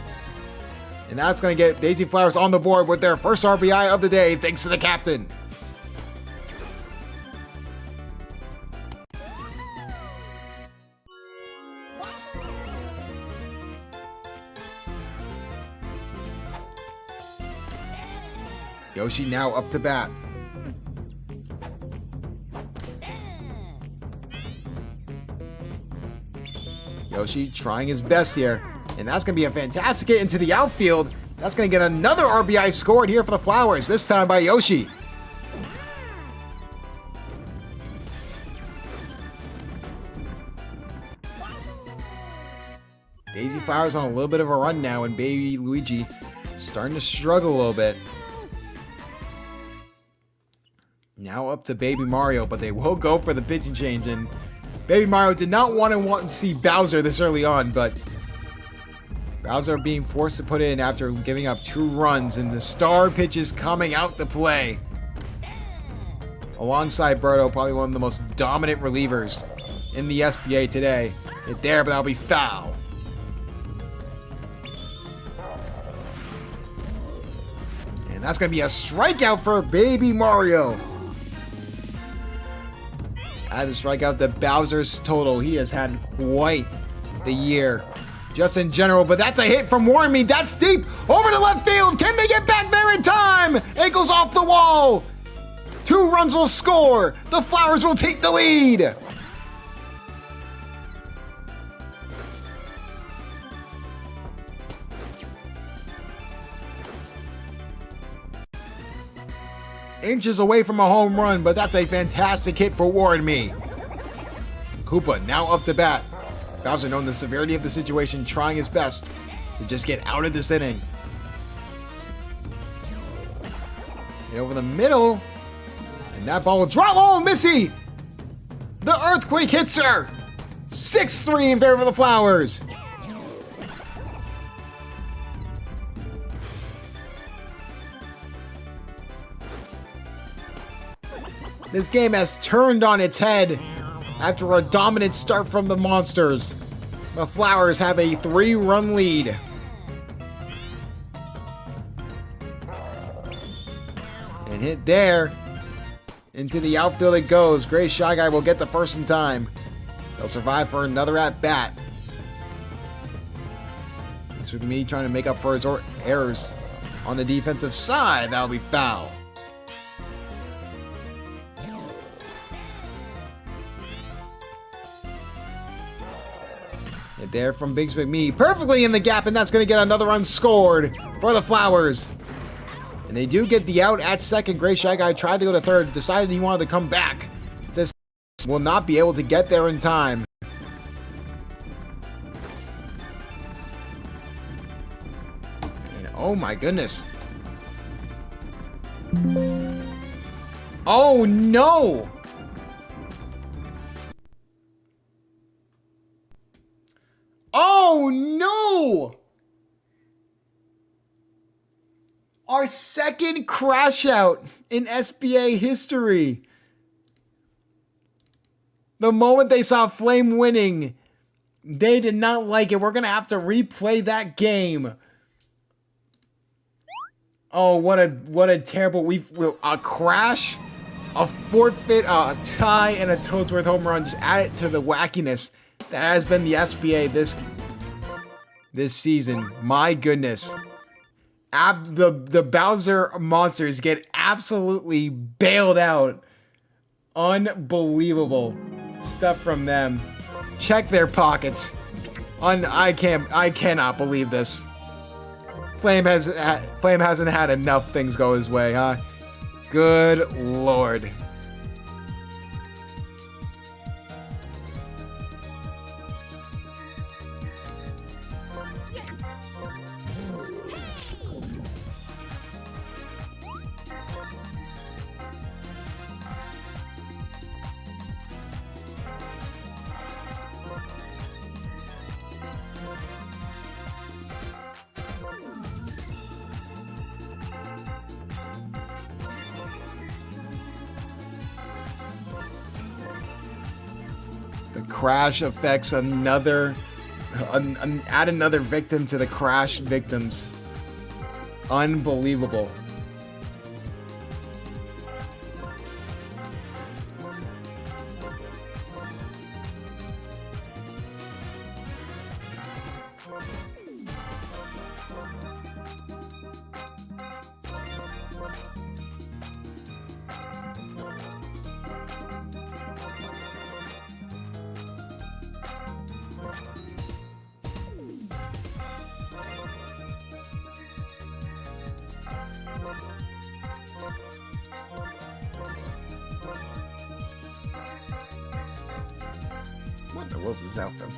[SPEAKER 1] And that's going to get Daisy Flowers on the board with their first RBI of the day, thanks to the captain. Yoshi now up to bat. Yoshi trying his best here. And that's going to be a fantastic hit into the outfield. That's going to get another RBI scored here for the Flowers, this time by Yoshi. Daisy Flowers on a little bit of a run now, and Baby Luigi starting to struggle a little bit. Now up to Baby Mario, but they will go for the pitching change. And Baby Mario did not want to see Bowser this early on, but Bowser being forced to put in after giving up 2 runs, and the star pitch is coming out to play. Alongside Birdo, probably one of the most dominant relievers in the SBA today. Hit there, but that'll be foul. And that's going to be a strikeout for Baby Mario. As a strikeout to Bowser's total. He has had quite the year just in general, but that's a hit from Warren Me. That's deep over to left field. Can they get back there in time? It goes off the wall. 2 runs will score. The Flowers will take the lead. Inches away from a home run, but that's a fantastic hit for Warren Me. Koopa now up to bat. Bowser, knowing the severity of the situation, trying his best to just get out of this inning. And over the middle, and that ball will drop. Oh, Missy! The earthquake hits her. 6-3 in favor of the Flowers. This game has turned on its head after a dominant start from the Monsters. The Flowers have a 3-run lead. And hit there. Into the outfield it goes. Gray Shy Guy will get the first in time. They'll survive for another at-bat. This would be me trying to make up for his errors on the defensive side. That'll be foul. Hit there from Biggs McMee, perfectly in the gap, and that's going to get another run scored for the Flowers. And they do get the out at second. Gray Shy Guy tried to go to third, decided he wanted to come back. Says will not be able to get there in time. And oh my goodness. Oh no! Oh no! Our second crash out in SBA history. The moment they saw Flame winning, they did not like it. We're going to have to replay that game. Oh, what a terrible, a crash, a forfeit, a tie, and a Toadsworth home run. Just add it to the wackiness that has been the SBA this season. My goodness. The Bowser Monsters get absolutely bailed out. Unbelievable stuff from them. Check their pockets. I cannot believe this. Flame hasn't had enough things go his way, huh? Good Lord. The crash affects another, add another victim to the crash victims. Unbelievable. What in the world is that from?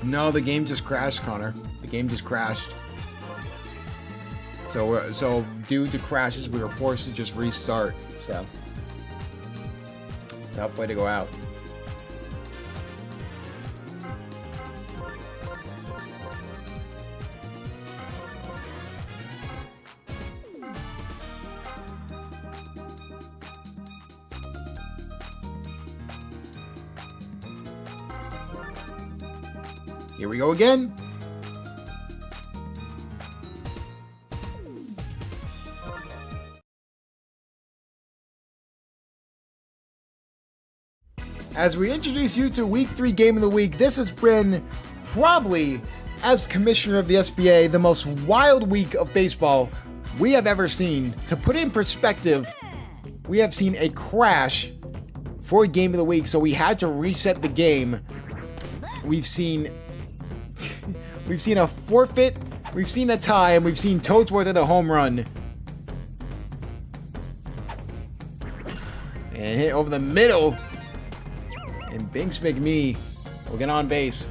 [SPEAKER 1] No, the game just crashed, Connor. The game just crashed. So due to crashes, we were forced to just restart. So, tough way to go out. Here we go again. As we introduce you to Week 3 Game of the Week, this has been probably, as Commissioner of the SBA, the most wild week of baseball we have ever seen. To put it in perspective, we have seen a crash for Game of the Week, so we had to reset the game. We've seen a forfeit, we've seen a tie, and we've seen toads worth of the home run. And hit over the middle. And Binks McMee will get on base.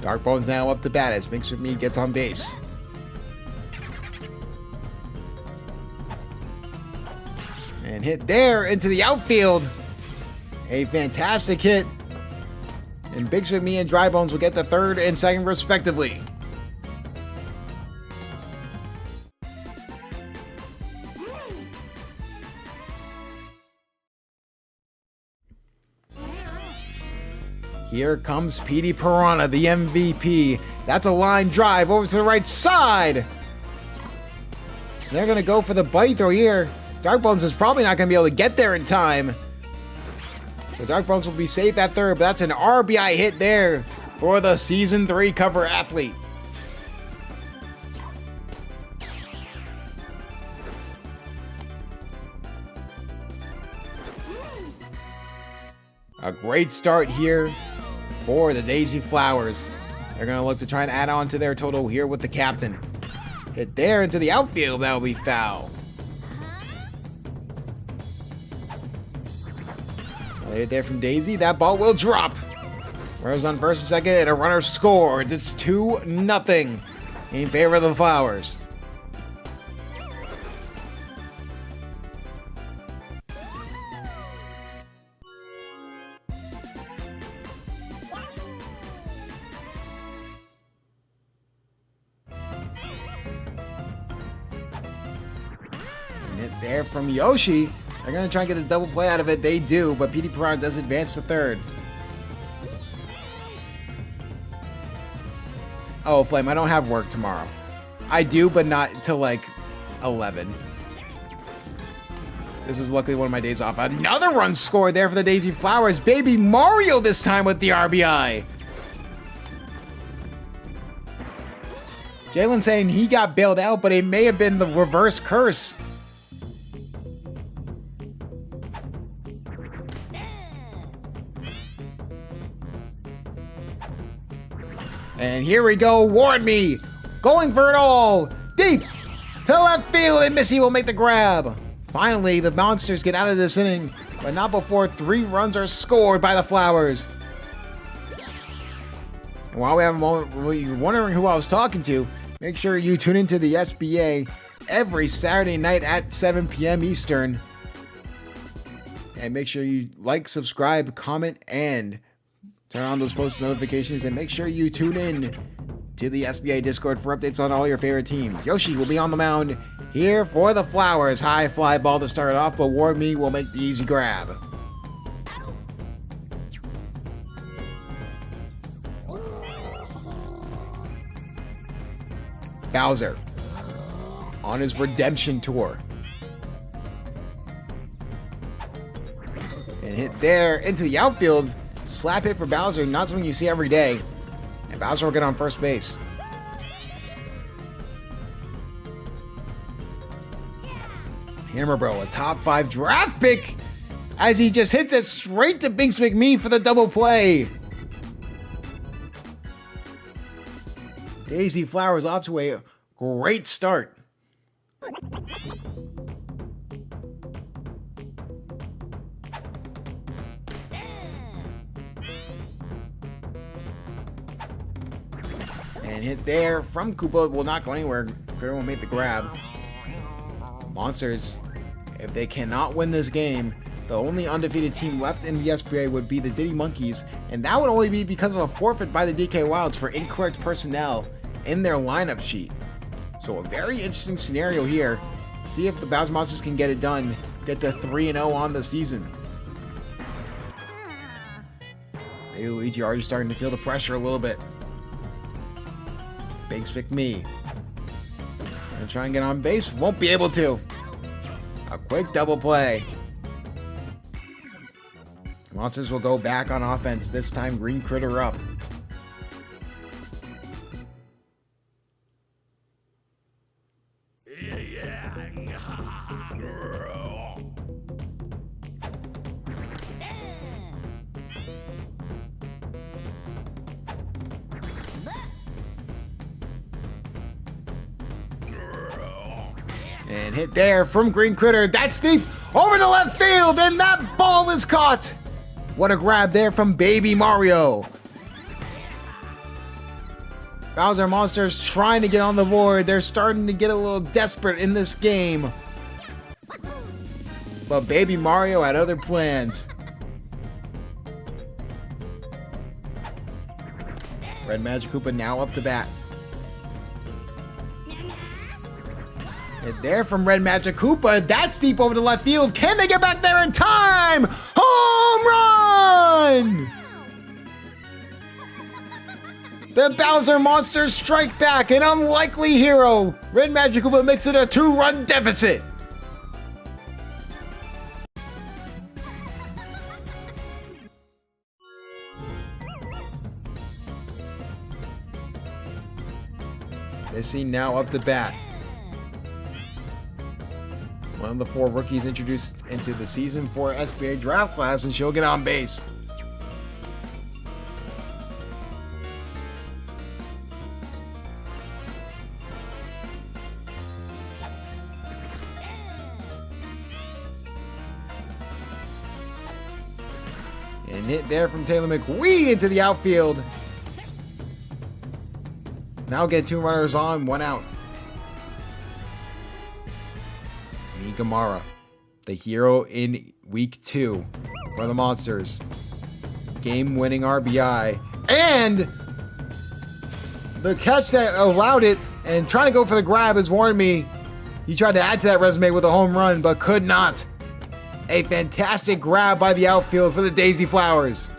[SPEAKER 1] Darkbone's now up to bat as Binks McMee gets on base. And hit there into the outfield. A fantastic hit. And Binks McMee and Drybones will get the third and second respectively. Here comes Petey Piranha, the MVP. That's a line drive over to the right side. They're going to go for the buddy throw here. Darkbones is probably not going to be able to get there in time. So Darkbones will be safe at third, but that's an RBI hit there for the Season 3 cover athlete. A great start here for the Daisy Flowers. They're going to look to try and add on to their total here with the captain. Hit there into the outfield. That will be foul. Hit there from Daisy. That ball will drop. Runners on first and second, and a runner scores. It's 2-0 in favor of the Flowers. And hit there from Yoshi. They're going to try and get a double play out of it. They do, but PD Piranha does advance to third. Oh, Flame, I don't have work tomorrow. I do, but not till like 11. This was luckily one of my days off. Another run scored there for the Daisy Flowers. Baby Mario this time with the RBI. Jalen saying he got bailed out, but it may have been the reverse curse. And here we go, Warn Me, going for it all, deep to left field, and Missy will make the grab. Finally, the Monsters get out of this inning, but not before 3 runs are scored by the Flowers. And while we have a moment, while you're wondering who I was talking to, make sure you tune into the SBA every Saturday night at 7 p.m. Eastern. And make sure you like, subscribe, comment, and turn on those post notifications, and make sure you tune in to the SBA Discord for updates on all your favorite teams. Yoshi will be on the mound here for the Flowers. High fly ball to start off, but Warn Me will make the easy grab. Bowser on his redemption tour. And hit there into the outfield. Slap hit for Bowser, not something you see every day. And Bowser will get on first base. Hammer Bro, a top 5 draft pick, as he just hits it straight to Binks McMee for the double play. Daisy Flowers off to a great start. And hit there from Koopa will not go anywhere. Critter will make the grab. Monsters, if they cannot win this game, the only undefeated team left in the SBA would be the Diddy Monkeys, and that would only be because of a forfeit by the DK Wilds for incorrect personnel in their lineup sheet. So a very interesting scenario here. See if the Bowser Monsters can get it done, get to 3-0 on the season. Maybe Luigi already starting to feel the pressure a little bit. Binks McMee. Gonna try and get on base. Won't be able to. A quick double play. Monsters will go back on offense. This time Green Critter up. And hit there from Green Critter. That's deep over the left field, and that ball is caught. What a grab there from Baby Mario. Bowser Monsters trying to get on the board. They're starting to get a little desperate in this game. But Baby Mario had other plans. Red Magic Koopa now up to bat. And there from Red Magic Koopa, that's deep over the left field. Can they get back there in time? Home run! The Bowser Monsters strike back, an unlikely hero. Red Magic Koopa makes it a 2-run deficit. This scene now up to bat. One of the 4 rookies introduced into the Season 4 SBA draft class, and she'll get on base. And And hit there from Taylor McWee into the outfield. Now get 2 runners on, 1 out. Gamara, the hero in week 2 for the Monsters. Game-winning RBI. And the catch that allowed it and trying to go for the grab has warned me. He tried to add to that resume with a home run, but could not. A fantastic grab by the outfield for the Daisy Flowers.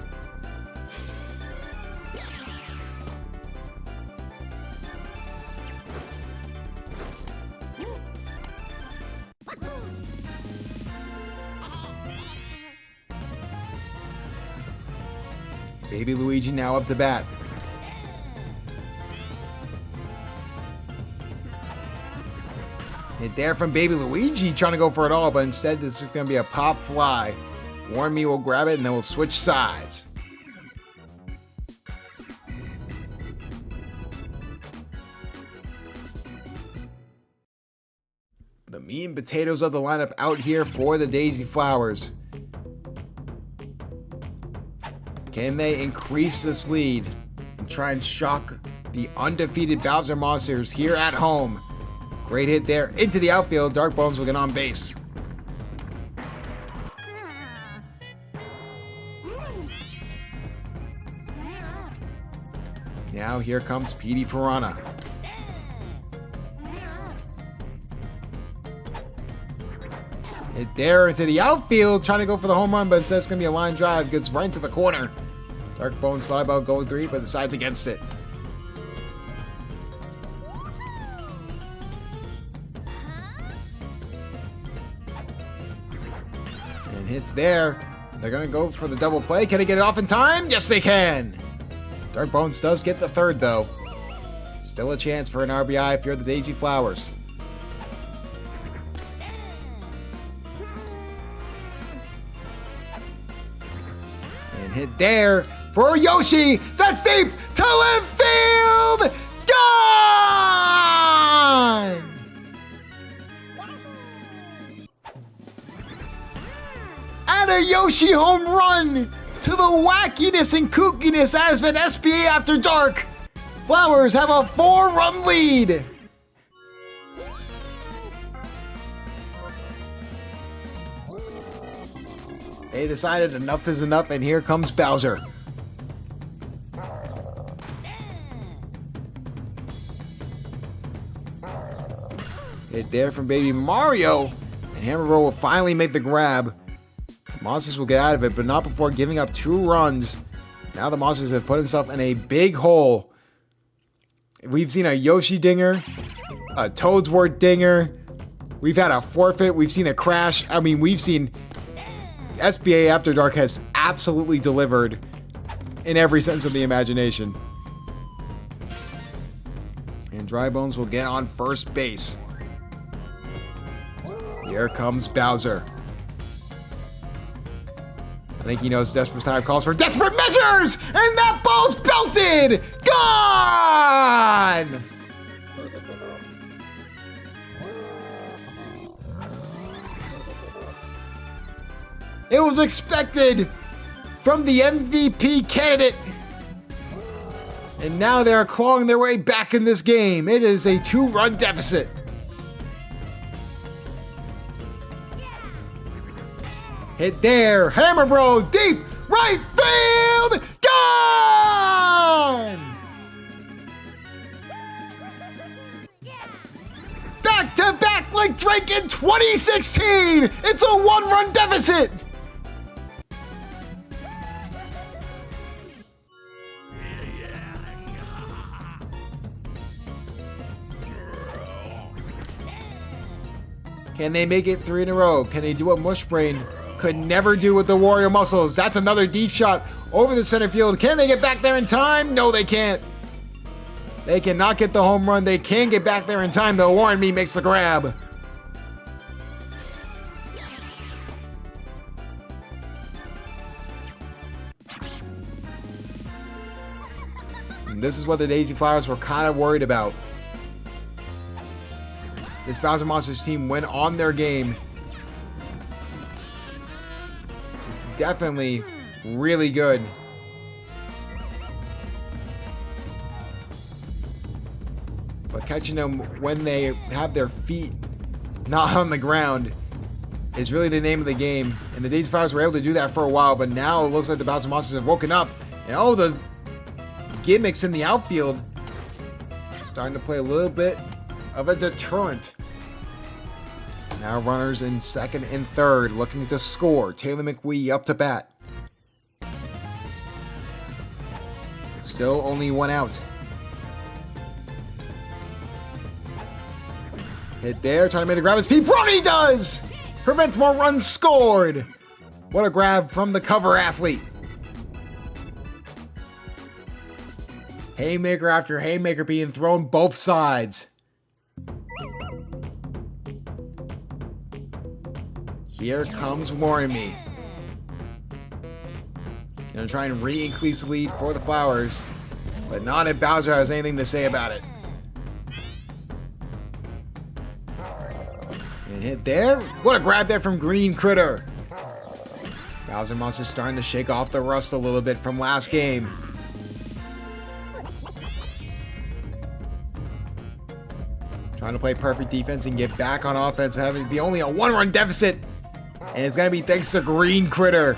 [SPEAKER 1] Baby Luigi now up to bat. Hit there from Baby Luigi, trying to go for it all, but instead this is going to be a pop fly. Warn Me will grab it, and then we'll switch sides. The meat and potatoes of the lineup out here for the Daisy Flowers. Can they increase this lead and try and shock the undefeated Bowser Monsters here at home? Great hit there into the outfield. Dark Bones will get on base. Now here comes Petey Piranha. Hit there into the outfield, trying to go for the home run, but instead it's going to be a line drive. Gets right into the corner. Dark Bones slide ball going 3, but decides against it. And hits there. They're going to go for the double play. Can they get it off in time? Yes, they can. Dark Bones does get the third, though. Still a chance for an RBI if you're the Daisy Flowers. And hit there for Yoshi. That's deep to left field. Gone! And a Yoshi home run to the wackiness and kookiness that has been SBA After Dark. Flowers have a 4-run lead. They decided enough is enough, and here comes Bowser. Hit there from Baby Mario, and Hammer Roll will finally make the grab. Monsters will get out of it, but not before giving up 2 runs. Now the Monsters have put themselves in a big hole. We've seen a Yoshi dinger, a Toadsworth dinger. We've had a forfeit. We've seen a crash. I mean, we've seen SBA After Dark has absolutely delivered in every sense of the imagination. And Dry Bones will get on first base. Here comes Bowser. I think he knows desperate time calls for desperate measures! And that ball's belted! Gone! It was expected from the MVP candidate. And now they are clawing their way back in this game. It is a 2-run deficit. Hit there. Hammer Bro deep right field. Gone! Back to back like Drake in 2016. It's a 1-run deficit. Can they make it 3 in a row? Can they do what Mushbrain could never do with the Wario muscles? That's another deep shot over the center field. Can they get back there in time? No, they can't. They cannot get the home run. They can get back there in time, though. Warren Me makes the grab. And this is what the Daisy Flowers were kind of worried about. This Bowser Monsters team went on their game. It's definitely really good. But catching them when they have their feet not on the ground is really the name of the game. And the Daisy Flowers were able to do that for a while, but now it looks like the Bowser Monsters have woken up. And oh, the gimmicks in the outfield starting to play a little bit of a deterrent. Now runners in second and third looking to score. Taylor McWee up to bat. Still only one out. Hit there, trying to make the grab as Pete Brody does! Prevents more runs scored! What a grab from the cover athlete. Haymaker after haymaker being thrown both sides. Here comes Warnme. Gonna try and re-increase the lead for the Flowers, but not if Bowser has anything to say about it. And hit there. What a grab there from Green Critter. Bowser Monster's starting to shake off the rust a little bit from last game. Trying to play perfect defense and get back on offense, having to be only a 1-run deficit. And it's going to be thanks to Green Critter.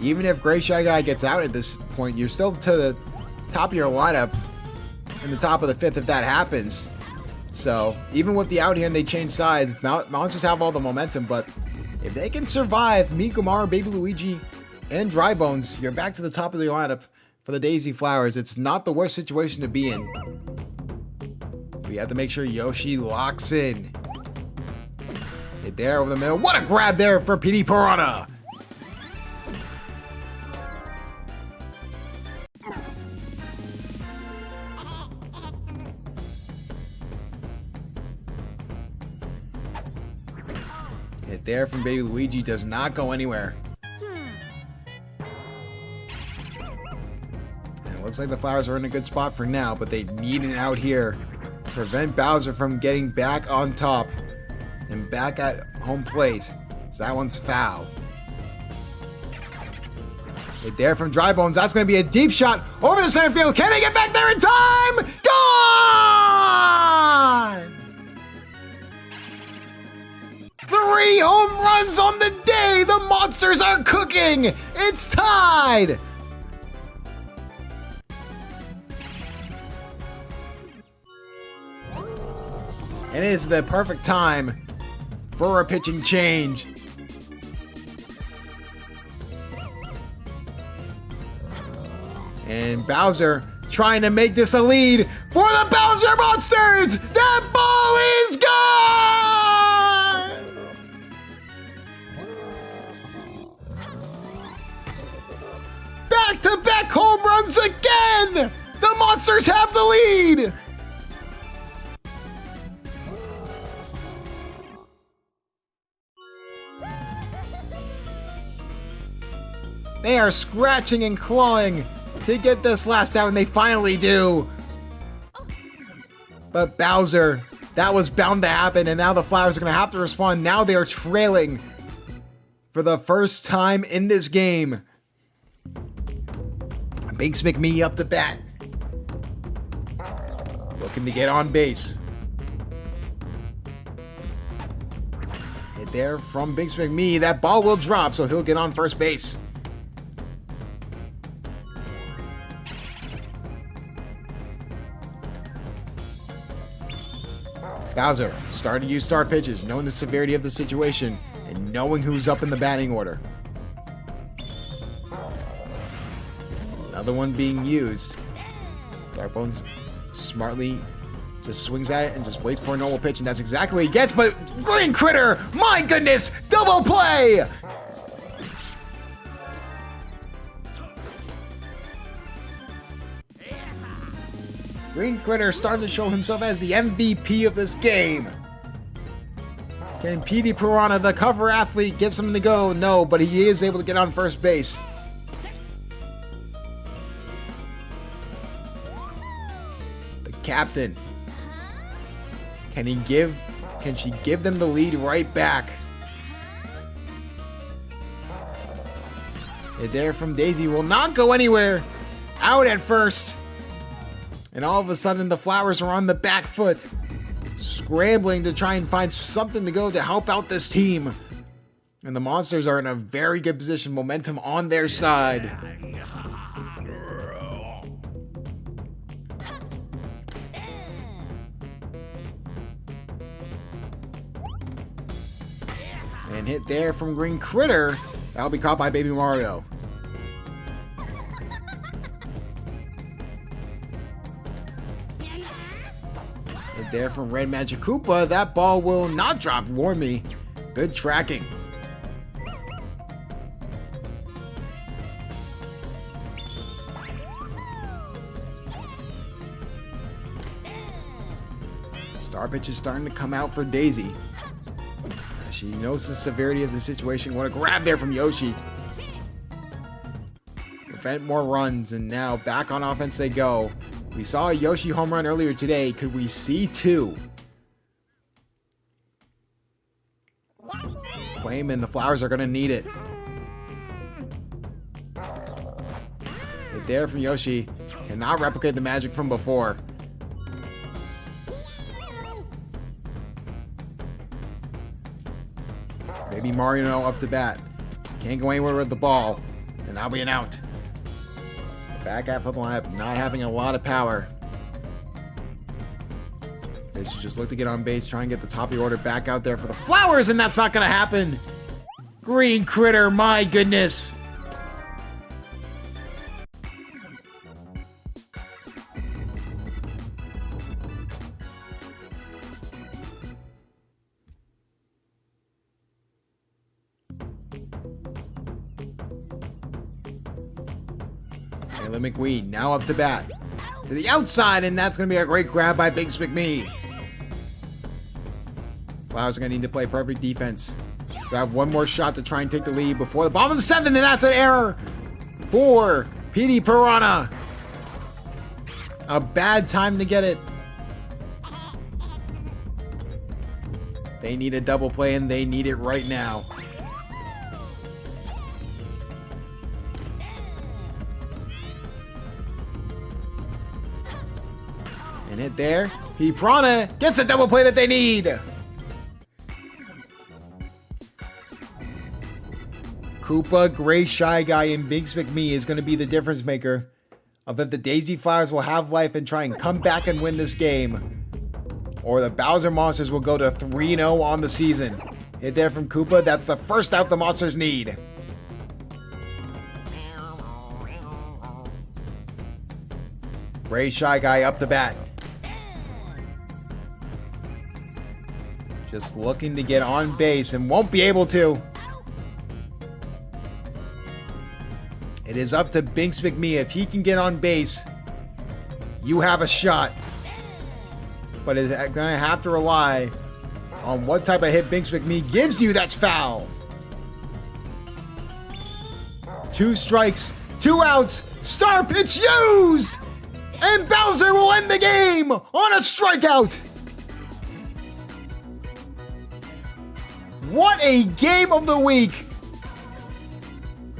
[SPEAKER 1] Even if Gray Shy Guy gets out at this point, you're still to the top of your lineup in the top of the fifth if that happens. So even with the out here and they change sides, Monsters have all the momentum, but if they can survive Meet Gamara, Baby Luigi, and Dry Bones, you're back to the top of the lineup for the Daisy Flowers. It's not the worst situation to be in. We have to make sure Yoshi locks in. Hit there over the middle. What a grab there for PD Piranha! Hit there from Baby Luigi does not go anywhere. And it looks like the Flowers are in a good spot for now, but they need an out here to prevent Bowser from getting back on top and back at home plate. So that one's foul. Hit there from Dry Bones. That's going to be a deep shot over the center field. Can they get back there in time? Gone! 3 home runs on the day! The Monsters are cooking! It's tied! And it is the perfect time for a pitching change. And Bowser trying to make this a lead for the Bowser Monsters! That ball is gone! Back-to-back home runs again! The Monsters have the lead! They are scratching and clawing to get this last out, and they finally do. But Bowser, that was bound to happen, and now the Flowers are going to have to respond. Now they are trailing for the first time in this game. Binks McMee up to bat. Looking to get on base. Hit there from Binks McMee. That ball will drop, so he'll get on first base. Bowser starting to use start pitches, knowing the severity of the situation and knowing who's up in the batting order. Another one being used. Dark Bones smartly just swings at it and just waits for a normal pitch, and that's exactly what he gets, but Green Critter, my goodness, double play! Green Critter starting to show himself as the MVP of this game. Can PD Piranha, the cover athlete, get something to go? No, but he is able to get on first base. The captain Can she give them the lead right back? Hit there from Daisy will not go anywhere. Out at first. And all of a sudden the Flowers are on the back foot, scrambling to try and find something to go to help out this team. And the Monsters are in a very good position, momentum on their side. And hit there from Green Critter. That'll be caught by Baby Mario. Hit there from Red Magic Koopa. That ball will not drop. Warn me. Good tracking. Star pitch is starting to come out for Daisy. She knows the severity of the situation. Want to grab there from Yoshi. Prevent more runs, and now back on offense they go. We saw a Yoshi home run earlier today. Could we see two? Claim, and the Flowers are going to need it. Hit there from Yoshi. Cannot replicate the magic from before. Maybe Mario up to bat. Can't go anywhere with the ball. And that'll be an out. Back half of the lineup not having a lot of power. They should just look to get on base, try and get the top of the order back out there for the Flowers, and that's not going to happen. Green Critter, my goodness. Taylor McWee now up to bat. To the outside, and that's going to be a great grab by Big McMee. Flowers are going to need to play perfect defense. So have one more shot to try and take the lead before the bottom of the seventh, and that's an error for PD Piranha. A bad time to get it. They need a double play, and they need it right now. And hit there. Piranha gets a double play that they need. Koopa, Gray Shy Guy, and Big McMee is going to be the difference maker of if the Daisy Flowers will have life and try and come back and win this game, or the Bowser Monsters will go to 3-0 on the season. Hit there from Koopa. That's the first out the Monsters need. Gray Shy Guy up to bat. Just looking to get on base and won't be able to. It is up to Binks McMee. If he can get on base, you have a shot. But it's going to have to rely on what type of hit Binks McMee gives you. That's foul. 2 strikes, 2 outs, star pitch used! And Bowser will end the game on a strikeout! What a game of the week!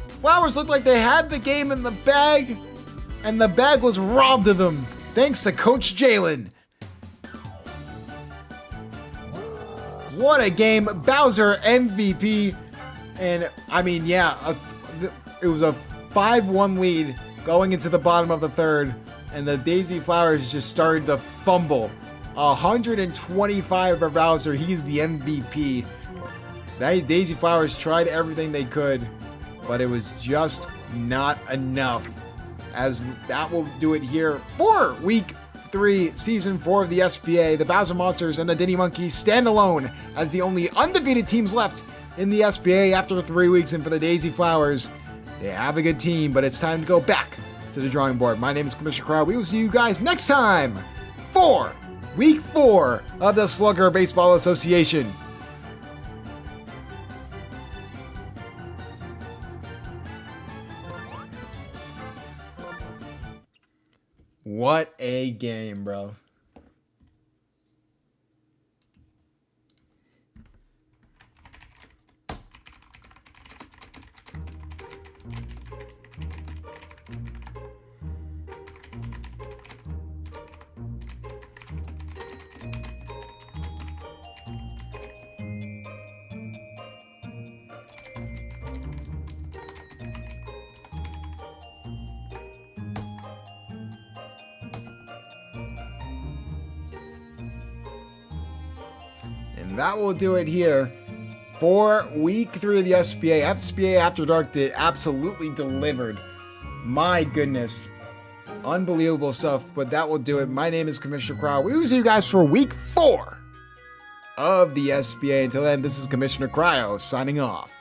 [SPEAKER 1] Flowers looked like they had the game in the bag, and the bag was robbed of them, thanks to Coach Jalen. What a game. Bowser MVP. And, I mean, yeah, it was a 5-1 lead going into the bottom of the third, and the Daisy Flowers just started to fumble. 125 for Bowser. He's the MVP. Daisy Flowers tried everything they could, but it was just not enough. As that will do it here for Week 3, Season 4 of the SBA. The Bowser Monsters and the Diddy Monkeys stand alone as the only undefeated teams left in the SBA after 3 weeks. And for the Daisy Flowers, they have a good team, but it's time to go back to the drawing board. My name is Commissioner Crowd. We will see you guys next time for Week 4 of the Slugger Baseball Association. What a game, bro. And that will do it here for week 3 of the SBA. SBA After Dark did absolutely delivered. My goodness. Unbelievable stuff, but that will do it. My name is Commissioner Crowd. We will see you guys for week 4 of the SBA. Until then, this is Commissioner Cryo signing off.